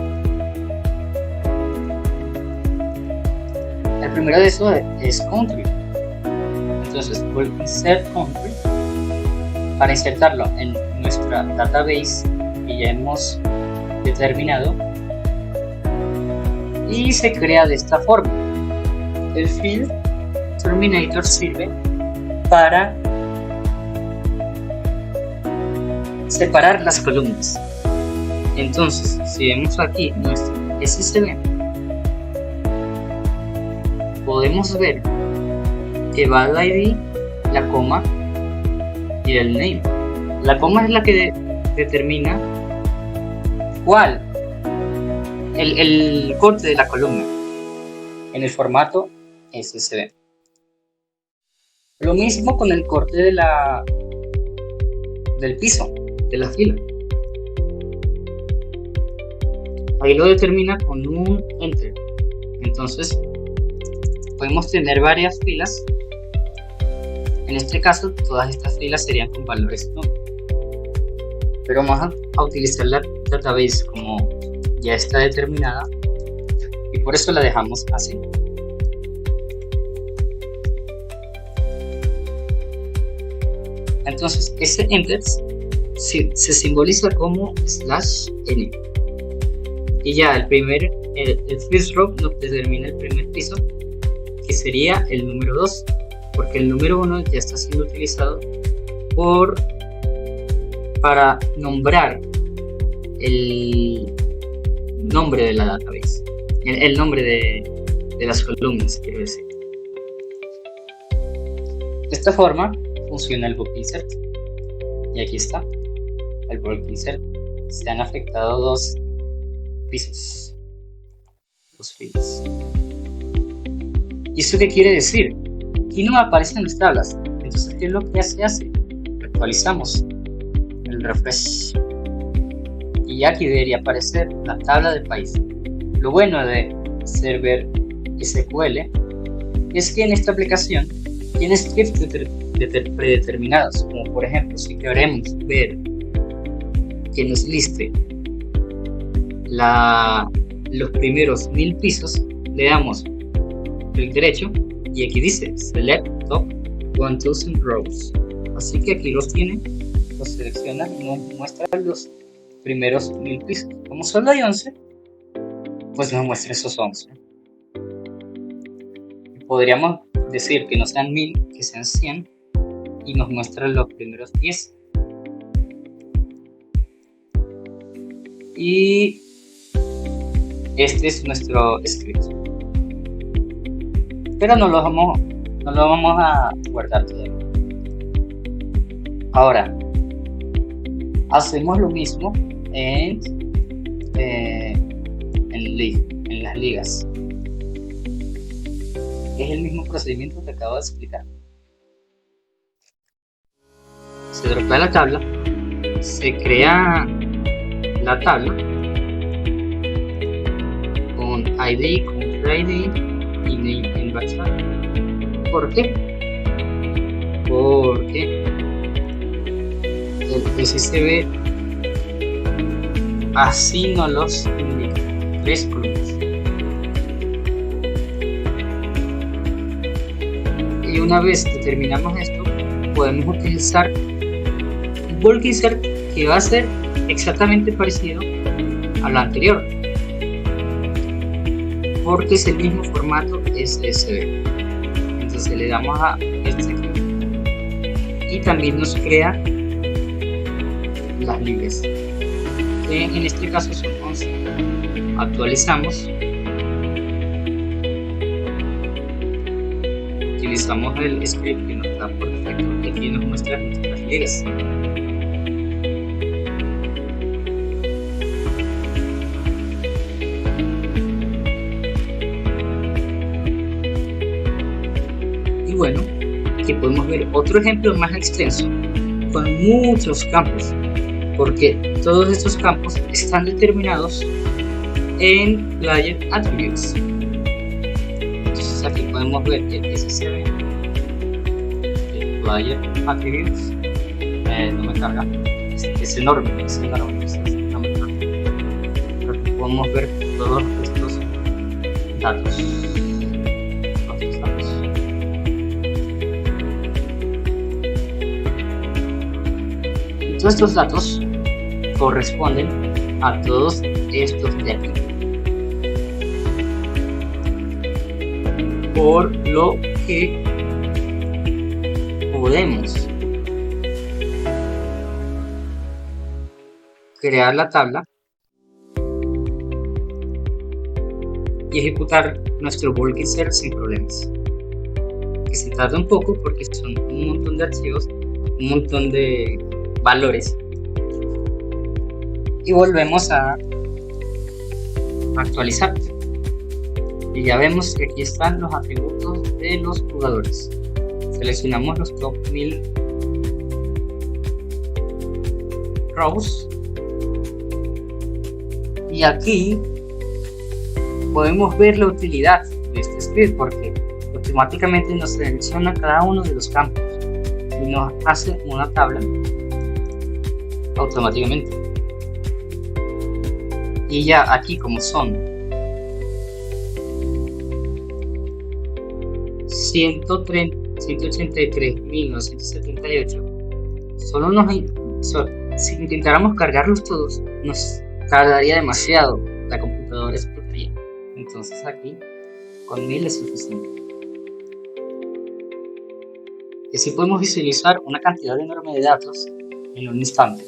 El primero de esos es country. Entonces voy a insert country para insertarlo en nuestra database que ya hemos determinado, y se crea de esta forma. El field terminator sirve para separar las columnas. Entonces, si vemos aquí nuestro SSB, podemos ver que va al ID, la coma y el name. La coma es la que determina cuál el corte de la columna en el formato SSB. Lo mismo con el corte del piso, de la fila. Ahí lo determina con un enter. Entonces podemos tener varias filas. En este caso, todas estas filas serían con valores no. Pero vamos a utilizar la database como ya está determinada, y por eso la dejamos así. Entonces, ese enter se simboliza como /n. Y ya el first row nos determina el primer piso, que sería el número 2, porque el número 1 ya está siendo utilizado para nombrar el nombre de la database, el nombre de las columnas, quiero decir. De esta forma funciona el bulk insert, y aquí está el bulk insert. Se han afectado 2 pisos, 2 filas. ¿Y eso qué quiere decir? Aquí no me aparecen las tablas. Entonces, ¿qué es lo que se hace? Actualizamos el refresh y aquí debería aparecer la tabla del país. Lo bueno de Server SQL es que en esta aplicación tiene scripts predeterminados, como por ejemplo, si queremos ver que nos liste los primeros 1000 pisos, le damos clic derecho y aquí dice select top 1000 rows. Así que aquí los tiene, los selecciona y nos muestra los primeros 1000 pisos. Como solo hay 11, pues nos muestra esos 11. Podríamos decir que no sean 1000, que sean 100, y nos muestra los primeros 10. Y este es nuestro script. Pero no lo vamos a guardar todavía. Ahora, hacemos lo mismo en las ligas. Es el mismo procedimiento que acabo de explicar. Se dropea la tabla, se crea la tabla con ID, y name en varchar. ¿Por qué? Porque el SSB así nos los indica, 3 columnas. Y una vez que terminamos esto, podemos utilizar un bulk insert que va a ser exactamente parecido a lo anterior, porque es el mismo formato SSB. Entonces le damos a este y también nos crea las libres. En este caso son 11. Actualizamos. Utilizamos el script que nos da por defecto, que aquí nos muestra nuestras ligas. Y bueno, aquí podemos ver otro ejemplo más extenso con muchos campos, porque todos estos campos están determinados en Player Attributes. Entonces aquí podemos ver el SCB, el Player Attributes, no me carga, es enorme, entonces no me carga. Pero aquí podemos ver todos estos datos. Todos estos datos corresponden a todos estos de aquí. Por lo que podemos crear la tabla y ejecutar nuestro bulk insert sin problemas. Que se tarda un poco porque son un montón de archivos, un montón de valores, y volvemos a actualizar y ya vemos que aquí están los atributos de los jugadores. Seleccionamos los top 1000 rows y aquí podemos ver la utilidad de este script porque automáticamente nos selecciona cada uno de los campos y nos hace una tabla automáticamente. Y ya aquí, como son 183.978, si intentáramos cargarlos todos nos tardaría demasiado, la computadora explotaría. Entonces aquí con 1000 es suficiente. Y así podemos visualizar una cantidad enorme de datos en un instante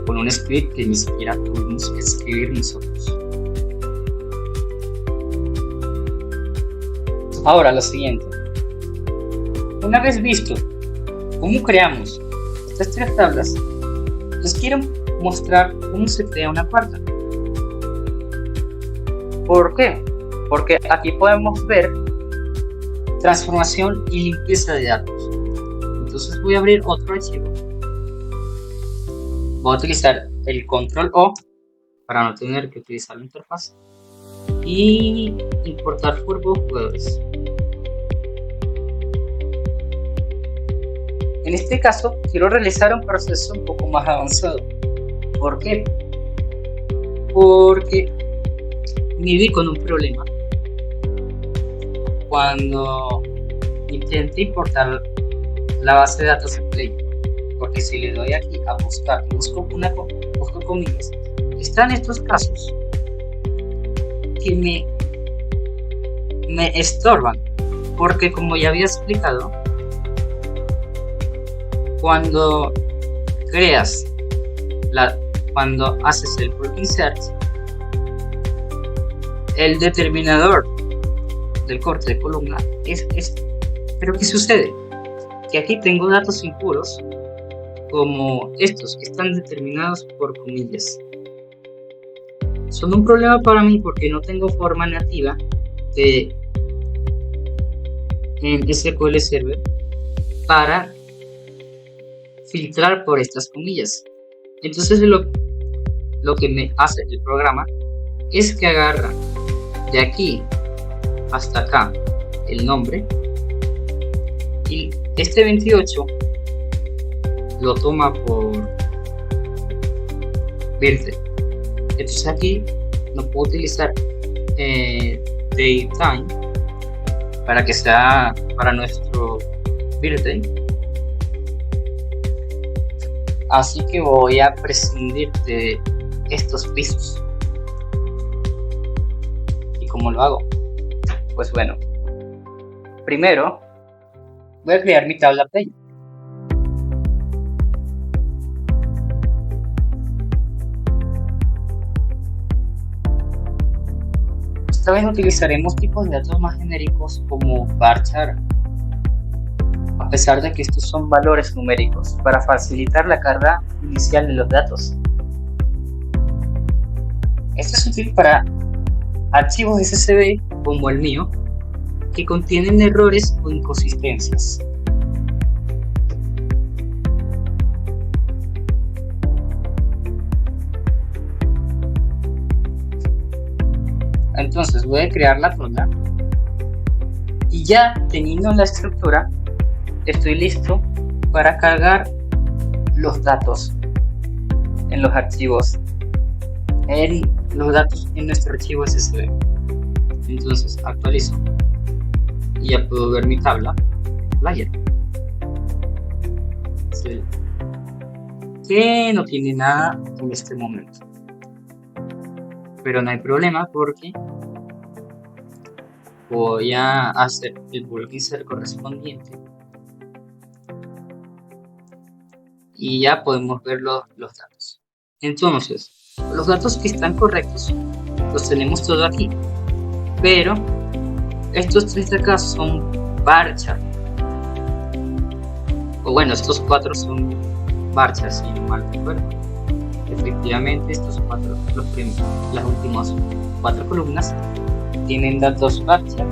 con un script que ni siquiera tuvimos que escribir nosotros. Ahora lo siguiente, una vez visto cómo creamos estas tres tablas, les quiero mostrar cómo se crea una cuarta. ¿Por qué? Porque aquí podemos ver transformación y limpieza de datos. Entonces voy a abrir otro archivo. Voy a utilizar el control O para no tener que utilizar la interfaz y importar Furbo jugadores. En este caso quiero realizar un proceso un poco más avanzado. ¿Por qué? Porque me vi con un problema cuando intenté importar la base de datos en Play, porque si le doy aquí a buscar, busco comillas, están estos casos que me estorban, porque como ya había explicado, cuando haces el bulk insert, el determinador del corte de columna es este. Pero ¿qué sucede? Que aquí tengo datos impuros como estos que están determinados por comillas. Son un problema para mí porque no tengo forma nativa en SQL Server para filtrar por estas comillas. Entonces lo que me hace el programa es que agarra de aquí hasta acá el nombre y este 28 lo toma por birthday. Entonces aquí no puedo utilizar datetime para que sea para nuestro birthday, así que voy a prescindir de estos pisos. ¿Y cómo lo hago? Pues bueno, primero voy a crear mi tabla Play. Esta vez utilizaremos tipos de datos más genéricos como varchar, a pesar de que estos son valores numéricos, para facilitar la carga inicial de los datos. Esto es útil para archivos SSD como el mío, que contienen errores o inconsistencias. Entonces voy a crear la tabla y ya teniendo la estructura estoy listo para cargar los datos en los archivos, en nuestro archivo SSD. Entonces actualizo y ya puedo ver mi tabla player, que no tiene nada en este momento, pero no hay problema porque voy a hacer el bulk insert correspondiente y ya podemos ver los datos. Entonces los datos que están correctos los tenemos todo aquí, pero estos 3 de acá son varchar, o bueno, estos 4 son varchar, si no mal recuerdo. Efectivamente estos 4, las últimas 4 columnas tienen datos varchar,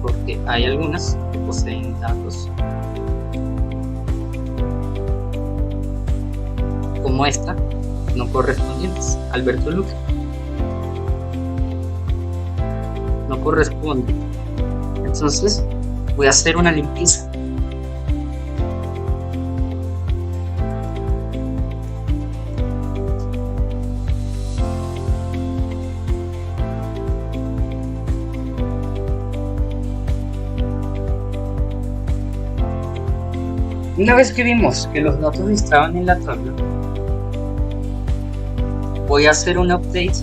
porque hay algunas que poseen datos como esta no correspondientes. Alberto Luque no corresponde, entonces voy a hacer una limpieza. Una vez que vimos que los datos estaban en la tabla, voy a hacer un update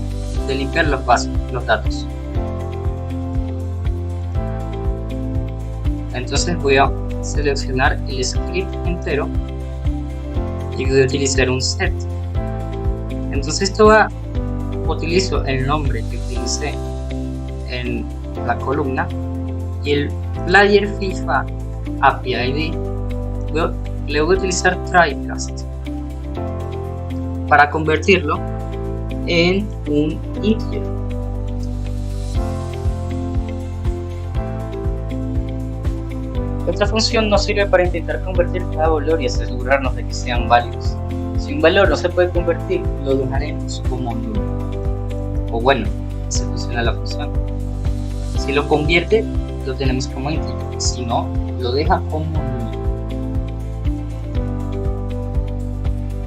de limpiar los datos. Entonces voy a seleccionar el script entero y voy a utilizar un set. Entonces utilizo el nombre que utilicé en la columna y el player FIFA API ID. Le voy a utilizar trycast para convertirlo en un integer. Esta función nos sirve para intentar convertir cada valor y asegurarnos de que sean válidos. Si un valor no se puede convertir, lo dejaremos como nulo. O bueno, se funciona la función. Si lo convierte, lo tenemos como integer. Si no, lo deja como nulo.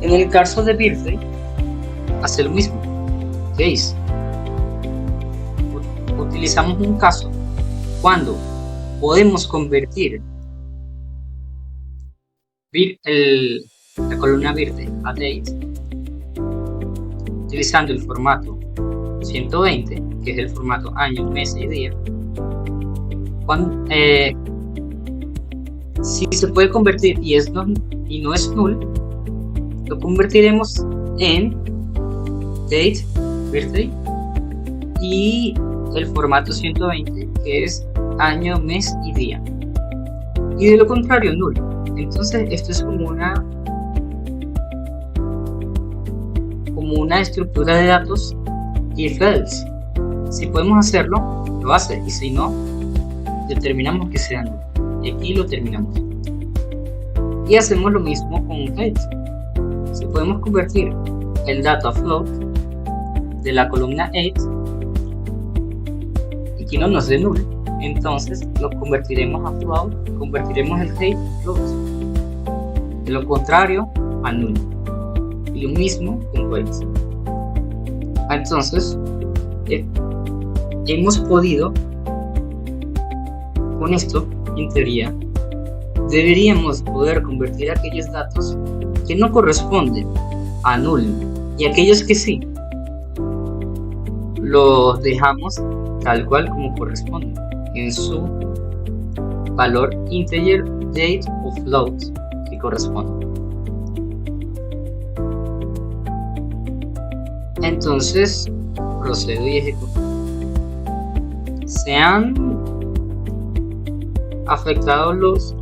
En el caso de birthday, hace lo mismo. Case. Utilizamos un caso cuando podemos convertir la columna birthday a date utilizando el formato 120, que es el formato año, mes y día. Si se puede convertir y no es null, lo convertiremos en date, birthday, y el formato 120, que es año, mes y día. Y de lo contrario, null. Entonces esto es como una estructura de datos if else. Si podemos hacerlo, lo hace, y si no, determinamos que sea null. Y aquí lo terminamos. Y hacemos lo mismo con un date. Si podemos convertir el data float de la columna 8 y que no nos dé null, entonces lo convertiremos a float, convertiremos el date a float. De lo contrario, a null. Y lo mismo con wait. Entonces hemos podido, con esto, en teoría, deberíamos poder convertir aquellos datos que no corresponden a null y aquellos que sí los dejamos tal cual como corresponde en su valor integer, date o float que corresponde. Entonces Procedo y ejecuto. Se han afectado los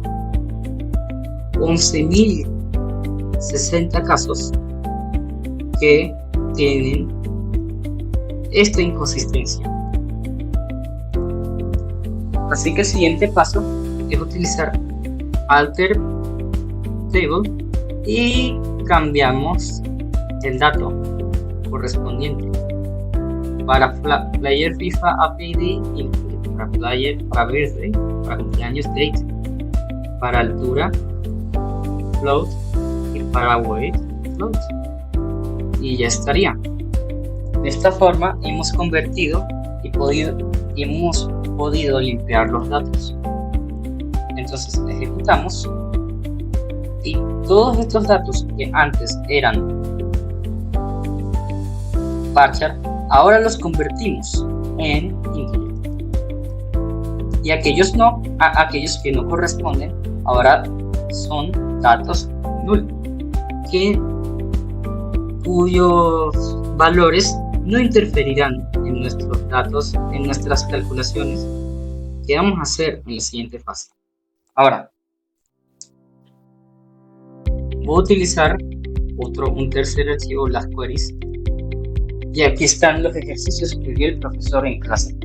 11.060 casos que tienen esta inconsistencia. Así que el siguiente paso es utilizar alter table y cambiamos el dato correspondiente. Para player FIFA API, para player, para birthday, para cumpleaños date, para altura float y para weight float, y ya estaría. De esta forma hemos convertido y hemos podido limpiar los datos. Entonces ejecutamos y todos estos datos que antes eran varchar, ahora los convertimos en integer. Y aquellos que no corresponden ahora son datos null, cuyos valores no interferirán en nuestros datos, en nuestras calculaciones que vamos a hacer en la siguiente fase. Ahora voy a utilizar un tercer archivo, las queries, y aquí están los ejercicios que dio el profesor en clase.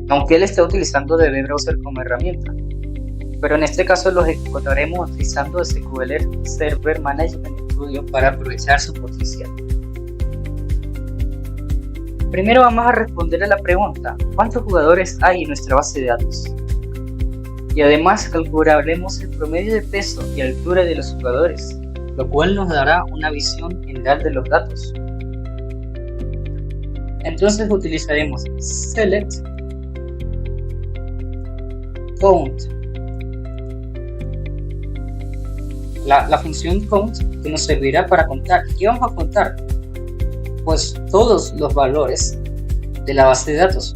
Aunque él está utilizando DB Browser como herramienta, pero en este caso los ejecutaremos utilizando SQL Server Management Studio para aprovechar su potencial. Primero vamos a responder a la pregunta: ¿cuántos jugadores hay en nuestra base de datos? Y además calcularemos el promedio de peso y altura de los jugadores, lo cual nos dará una visión general de los datos. Entonces utilizaremos select count, la función count, que nos servirá para contar. ¿Qué vamos a contar? Pues todos los valores de la base de datos,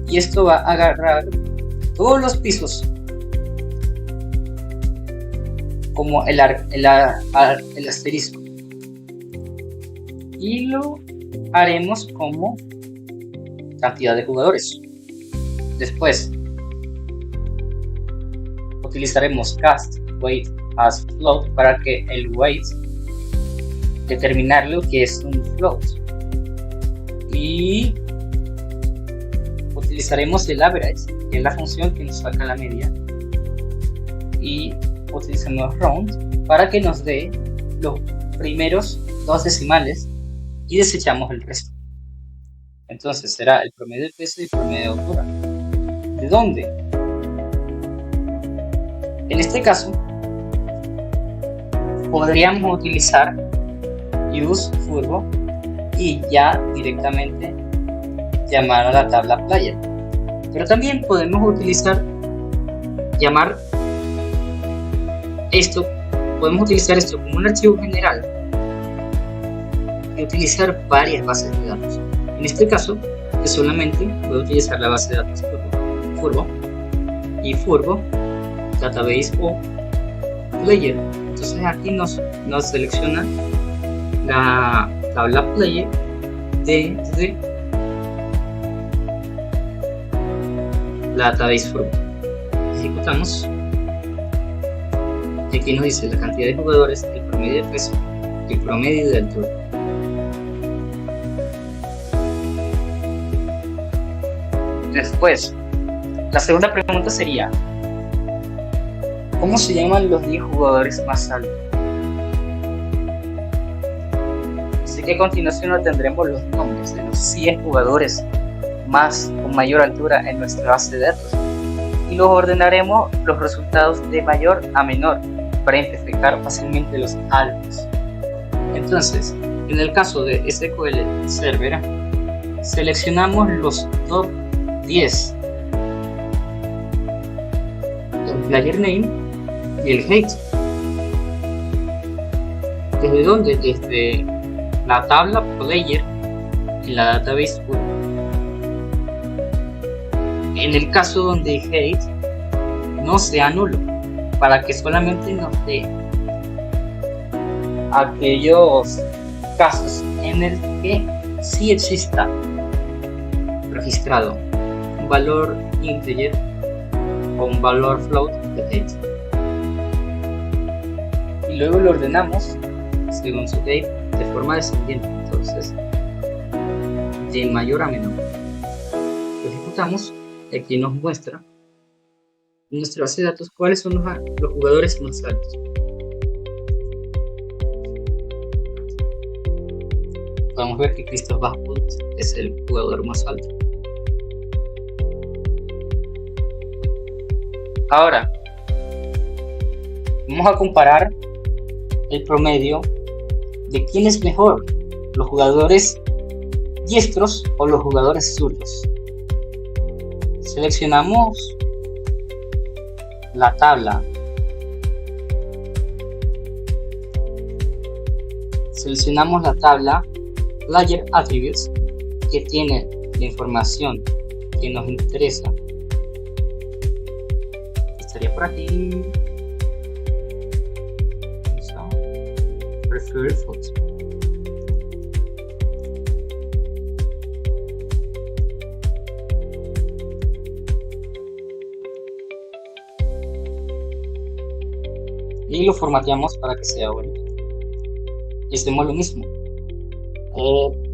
y esto va a agarrar todos los pisos como el asterisco, y lo haremos como cantidad de jugadores. Después utilizaremos cast weight as float para que el weight determinar lo que es un float, y utilizaremos el average, que es la función que nos saca la media, y utilizamos round para que nos dé los primeros dos decimales y desechamos el resto. Entonces será el promedio de peso y el promedio de altura. ¿De dónde? En este caso podríamos utilizar use furbo y ya directamente llamar a la tabla player, pero también podemos utilizar esto como un archivo general y utilizar varias bases de datos. En este caso yo solamente voy a utilizar la base de datos furbo y furbo database o player. Entonces aquí nos selecciona la tabla player desde la database furbo. Ejecutamos y aquí nos dice la cantidad de jugadores, el promedio de peso y el promedio de altura. Después, la segunda pregunta sería: ¿cómo se llaman los 10 jugadores más altos? Así que a continuación tendremos los nombres de los 100 jugadores con mayor altura en nuestra base de datos, y los ordenaremos los resultados de mayor a menor para identificar fácilmente los altos. Entonces, en el caso de SQL Server, seleccionamos los top 10, el player name y el height. ¿Desde dónde? Desde la tabla player en la database furbo. En el caso donde height no sea nulo, para que solamente nos dé aquellos casos en el que sí exista registrado un valor integer o un valor float de date. Y luego lo ordenamos según su date de forma descendiente, entonces de mayor a menor. Lo ejecutamos y aquí nos muestra en nuestra base de datos cuáles son los jugadores más altos. Podemos ver que Christoph Bachmann es el jugador más alto. Ahora vamos a comparar el promedio de quién es mejor, los jugadores diestros o los jugadores zurdos. Seleccionamos la tabla. Seleccionamos la tabla Player Attributes, que tiene la información que nos interesa. Estaría por aquí. Preferred Photos. Y lo formateamos para que sea bonito. Y hacemos lo mismo.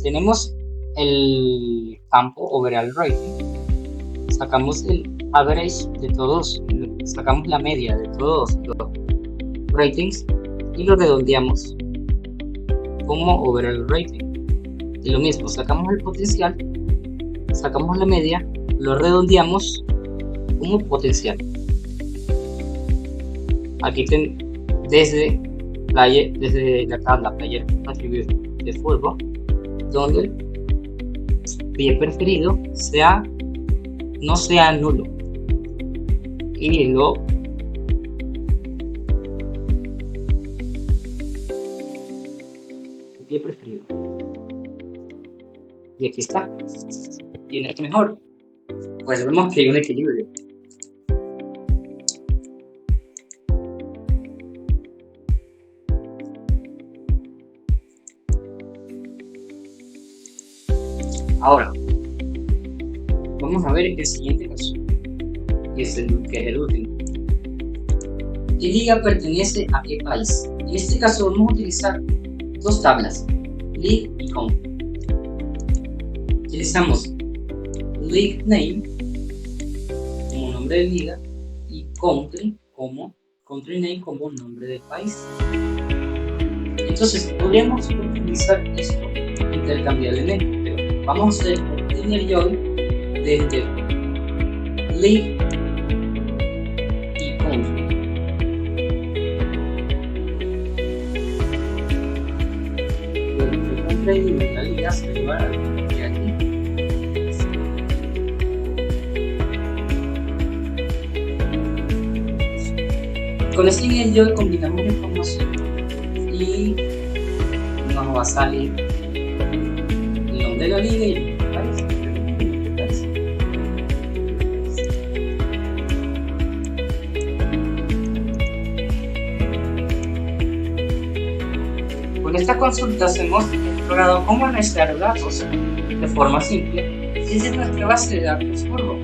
Tenemos el campo Overall Rating. Sacamos el average de todos, sacamos la media de todos los ratings y lo redondeamos como Overall Rating. Y lo mismo, sacamos el potencial, sacamos la media, lo redondeamos como potencial. Aquí desde la tabla Player Attribute de fútbol, donde el pie preferido no sea nulo, y lo pie preferido, y aquí está. ¿Quién es mejor? Pues vemos que hay un equilibrio. Ahora, vamos a ver el siguiente caso, que es el último. ¿Qué liga pertenece a qué país? En este caso vamos a utilizar dos tablas, League y Country. Utilizamos League Name como nombre de liga y Country Name como nombre del país. Entonces podríamos utilizar esto intercambiablemente. Vamos a hacer un linear join desde League y Country. El country y la liga se llevarán de aquí. Con este linear join combinamos la información y nos va a salir de la liga y el país. Con esta consulta hemos explorado cómo analizar datos de forma simple desde nuestra base de datos Furbo.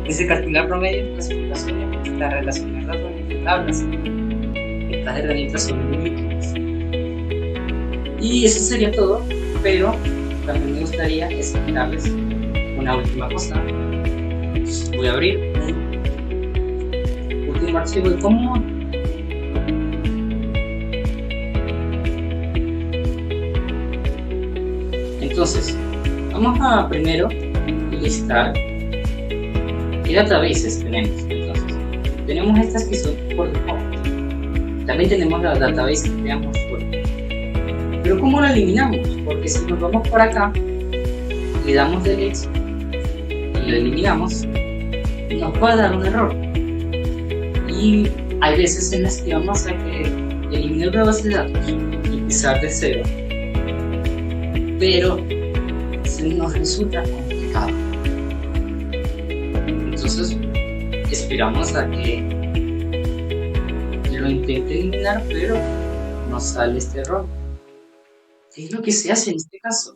Desde calcular promedio, clasificaciones hasta relacionar datos entre tablas. Estas herramientas son muy útiles. Y eso sería todo, pero también me gustaría explicarles una última cosa. Voy a abrir un último archivo de cómo entonces vamos a primero listar qué databases tenemos. Entonces tenemos estas que son por default. También tenemos la database que creamos por. Pero ¿cómo la eliminamos? Porque si nos vamos por acá, le damos delete y lo eliminamos, nos va a dar un error. Y hay veces en las que vamos a querer eliminar la base de datos y empezar de cero, pero se nos resulta complicado. Entonces esperamos a que lo intente eliminar, pero nos sale este error. ¿Qué es lo que se hace en este caso?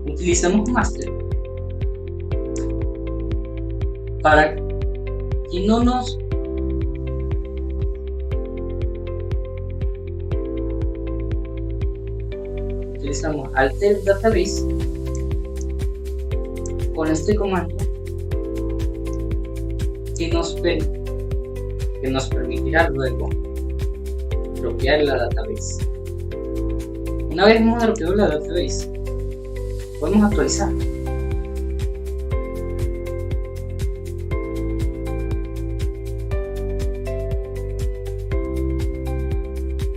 Utilizamos master para que no nos utilizamos alter database con este comando que nos permitirá luego dropear la database. Una vez hemos dropeado la database, podemos actualizar.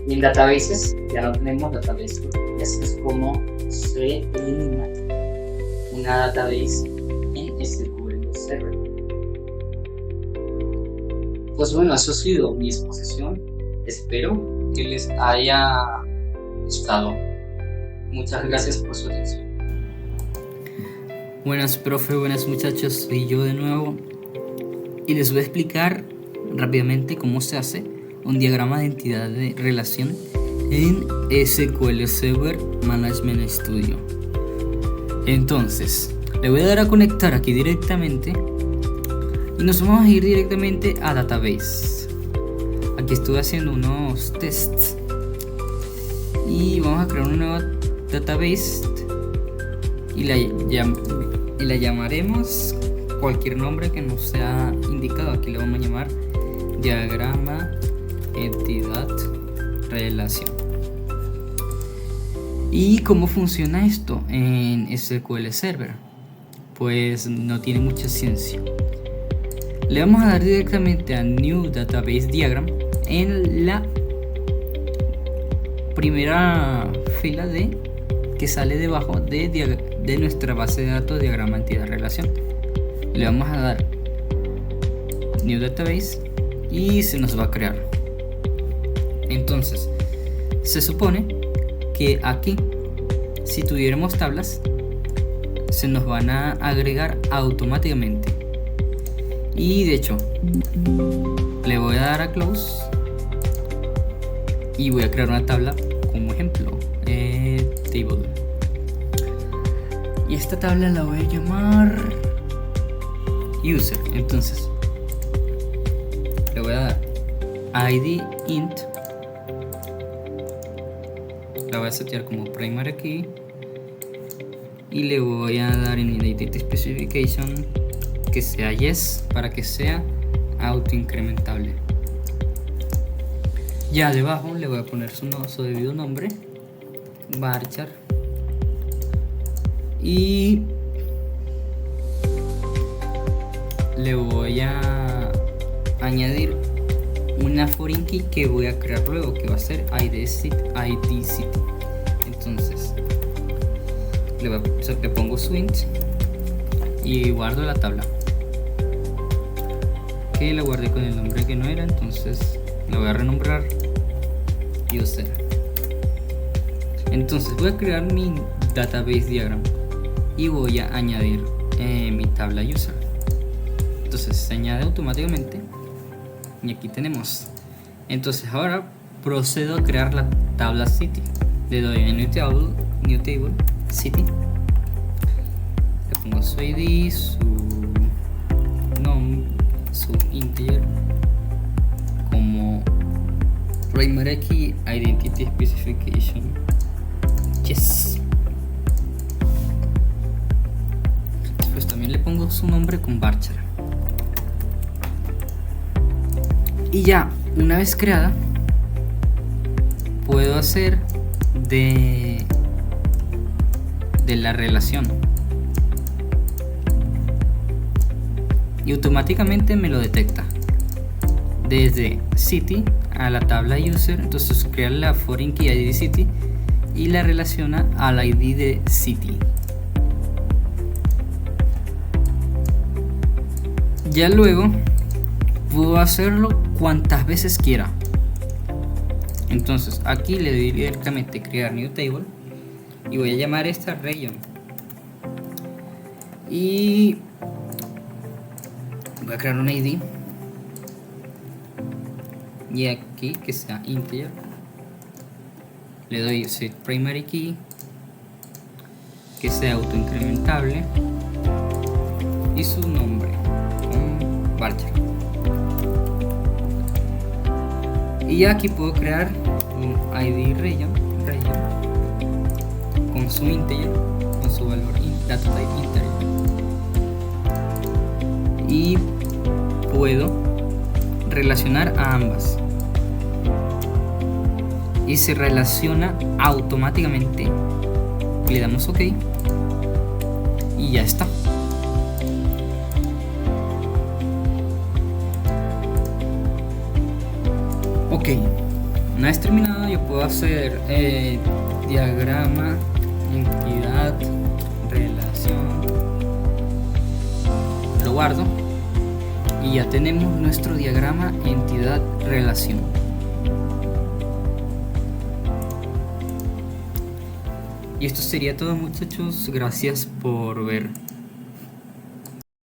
Y en databases ya no tenemos database, y así es como se elimina una database en SQL Server. Pues bueno, eso ha sido mi exposición. Espero que les haya gustado. Muchas gracias por su atención.
Buenas, profe, buenas muchachos, soy yo de nuevo y les voy a explicar rápidamente cómo se hace un diagrama de entidad de relación en SQL Server Management Studio. Entonces, le voy a dar a conectar aquí directamente y nos vamos a ir directamente a Database. Aquí estuve haciendo unos tests y vamos a crear una nueva database y la llamaremos cualquier nombre que nos sea indicado. Aquí le vamos a llamar diagrama entidad relación. ¿Y cómo funciona esto en SQL Server? Pues no tiene mucha ciencia. Le vamos a dar directamente a New Database Diagram en la primera fila que sale debajo de nuestra base de datos diagrama entidad relación. Le vamos a dar New Database y se nos va a crear. Entonces, se supone que aquí, si tuviéramos tablas, se nos van a agregar automáticamente. Y de hecho, le voy a dar a Close y voy a crear una tabla como ejemplo, Table. Y esta tabla la voy a llamar User. Entonces, le voy a dar ID int, la voy a setear como primary key y le voy a dar en identity specification que sea yes para que sea autoincrementable. Ya debajo le voy a poner su debido nombre, varchar, y le voy a añadir una foreign key que voy a crear luego, que va a ser id city. Entonces le pongo swing y guardo la tabla, que la guardé con el nombre que no era, entonces la voy a renombrar user. Entonces voy a crear mi database diagram y voy a añadir mi tabla user. Entonces se añade automáticamente y aquí tenemos. Entonces ahora procedo a crear la tabla city. Le doy a new table city, le pongo su id, su nombre, su integer como primary key identity specification yes. Después también le pongo su nombre con varchar. Y ya, una vez creada, puedo hacer de la relación y automáticamente me lo detecta desde city a la tabla user. Entonces crea la foreign key id city y la relaciona al id de city. Ya luego puedo hacerlo cuantas veces quiera. Entonces aquí le doy directamente crear new table y voy a llamar esta region y voy a crear un id y aquí que sea integer Le doy set primary key, que sea autoincrementable, y su nombre, un varchar. Y ya aquí puedo crear un id region con su integer, con su valor data type integer, y puedo relacionar a ambas, y se relaciona automáticamente. Le damos OK y ya está. Ok, una vez terminado yo puedo hacer diagrama, entidad, relación, lo guardo y ya tenemos nuestro diagrama, entidad, relación. Y esto sería todo, muchachos, gracias por ver.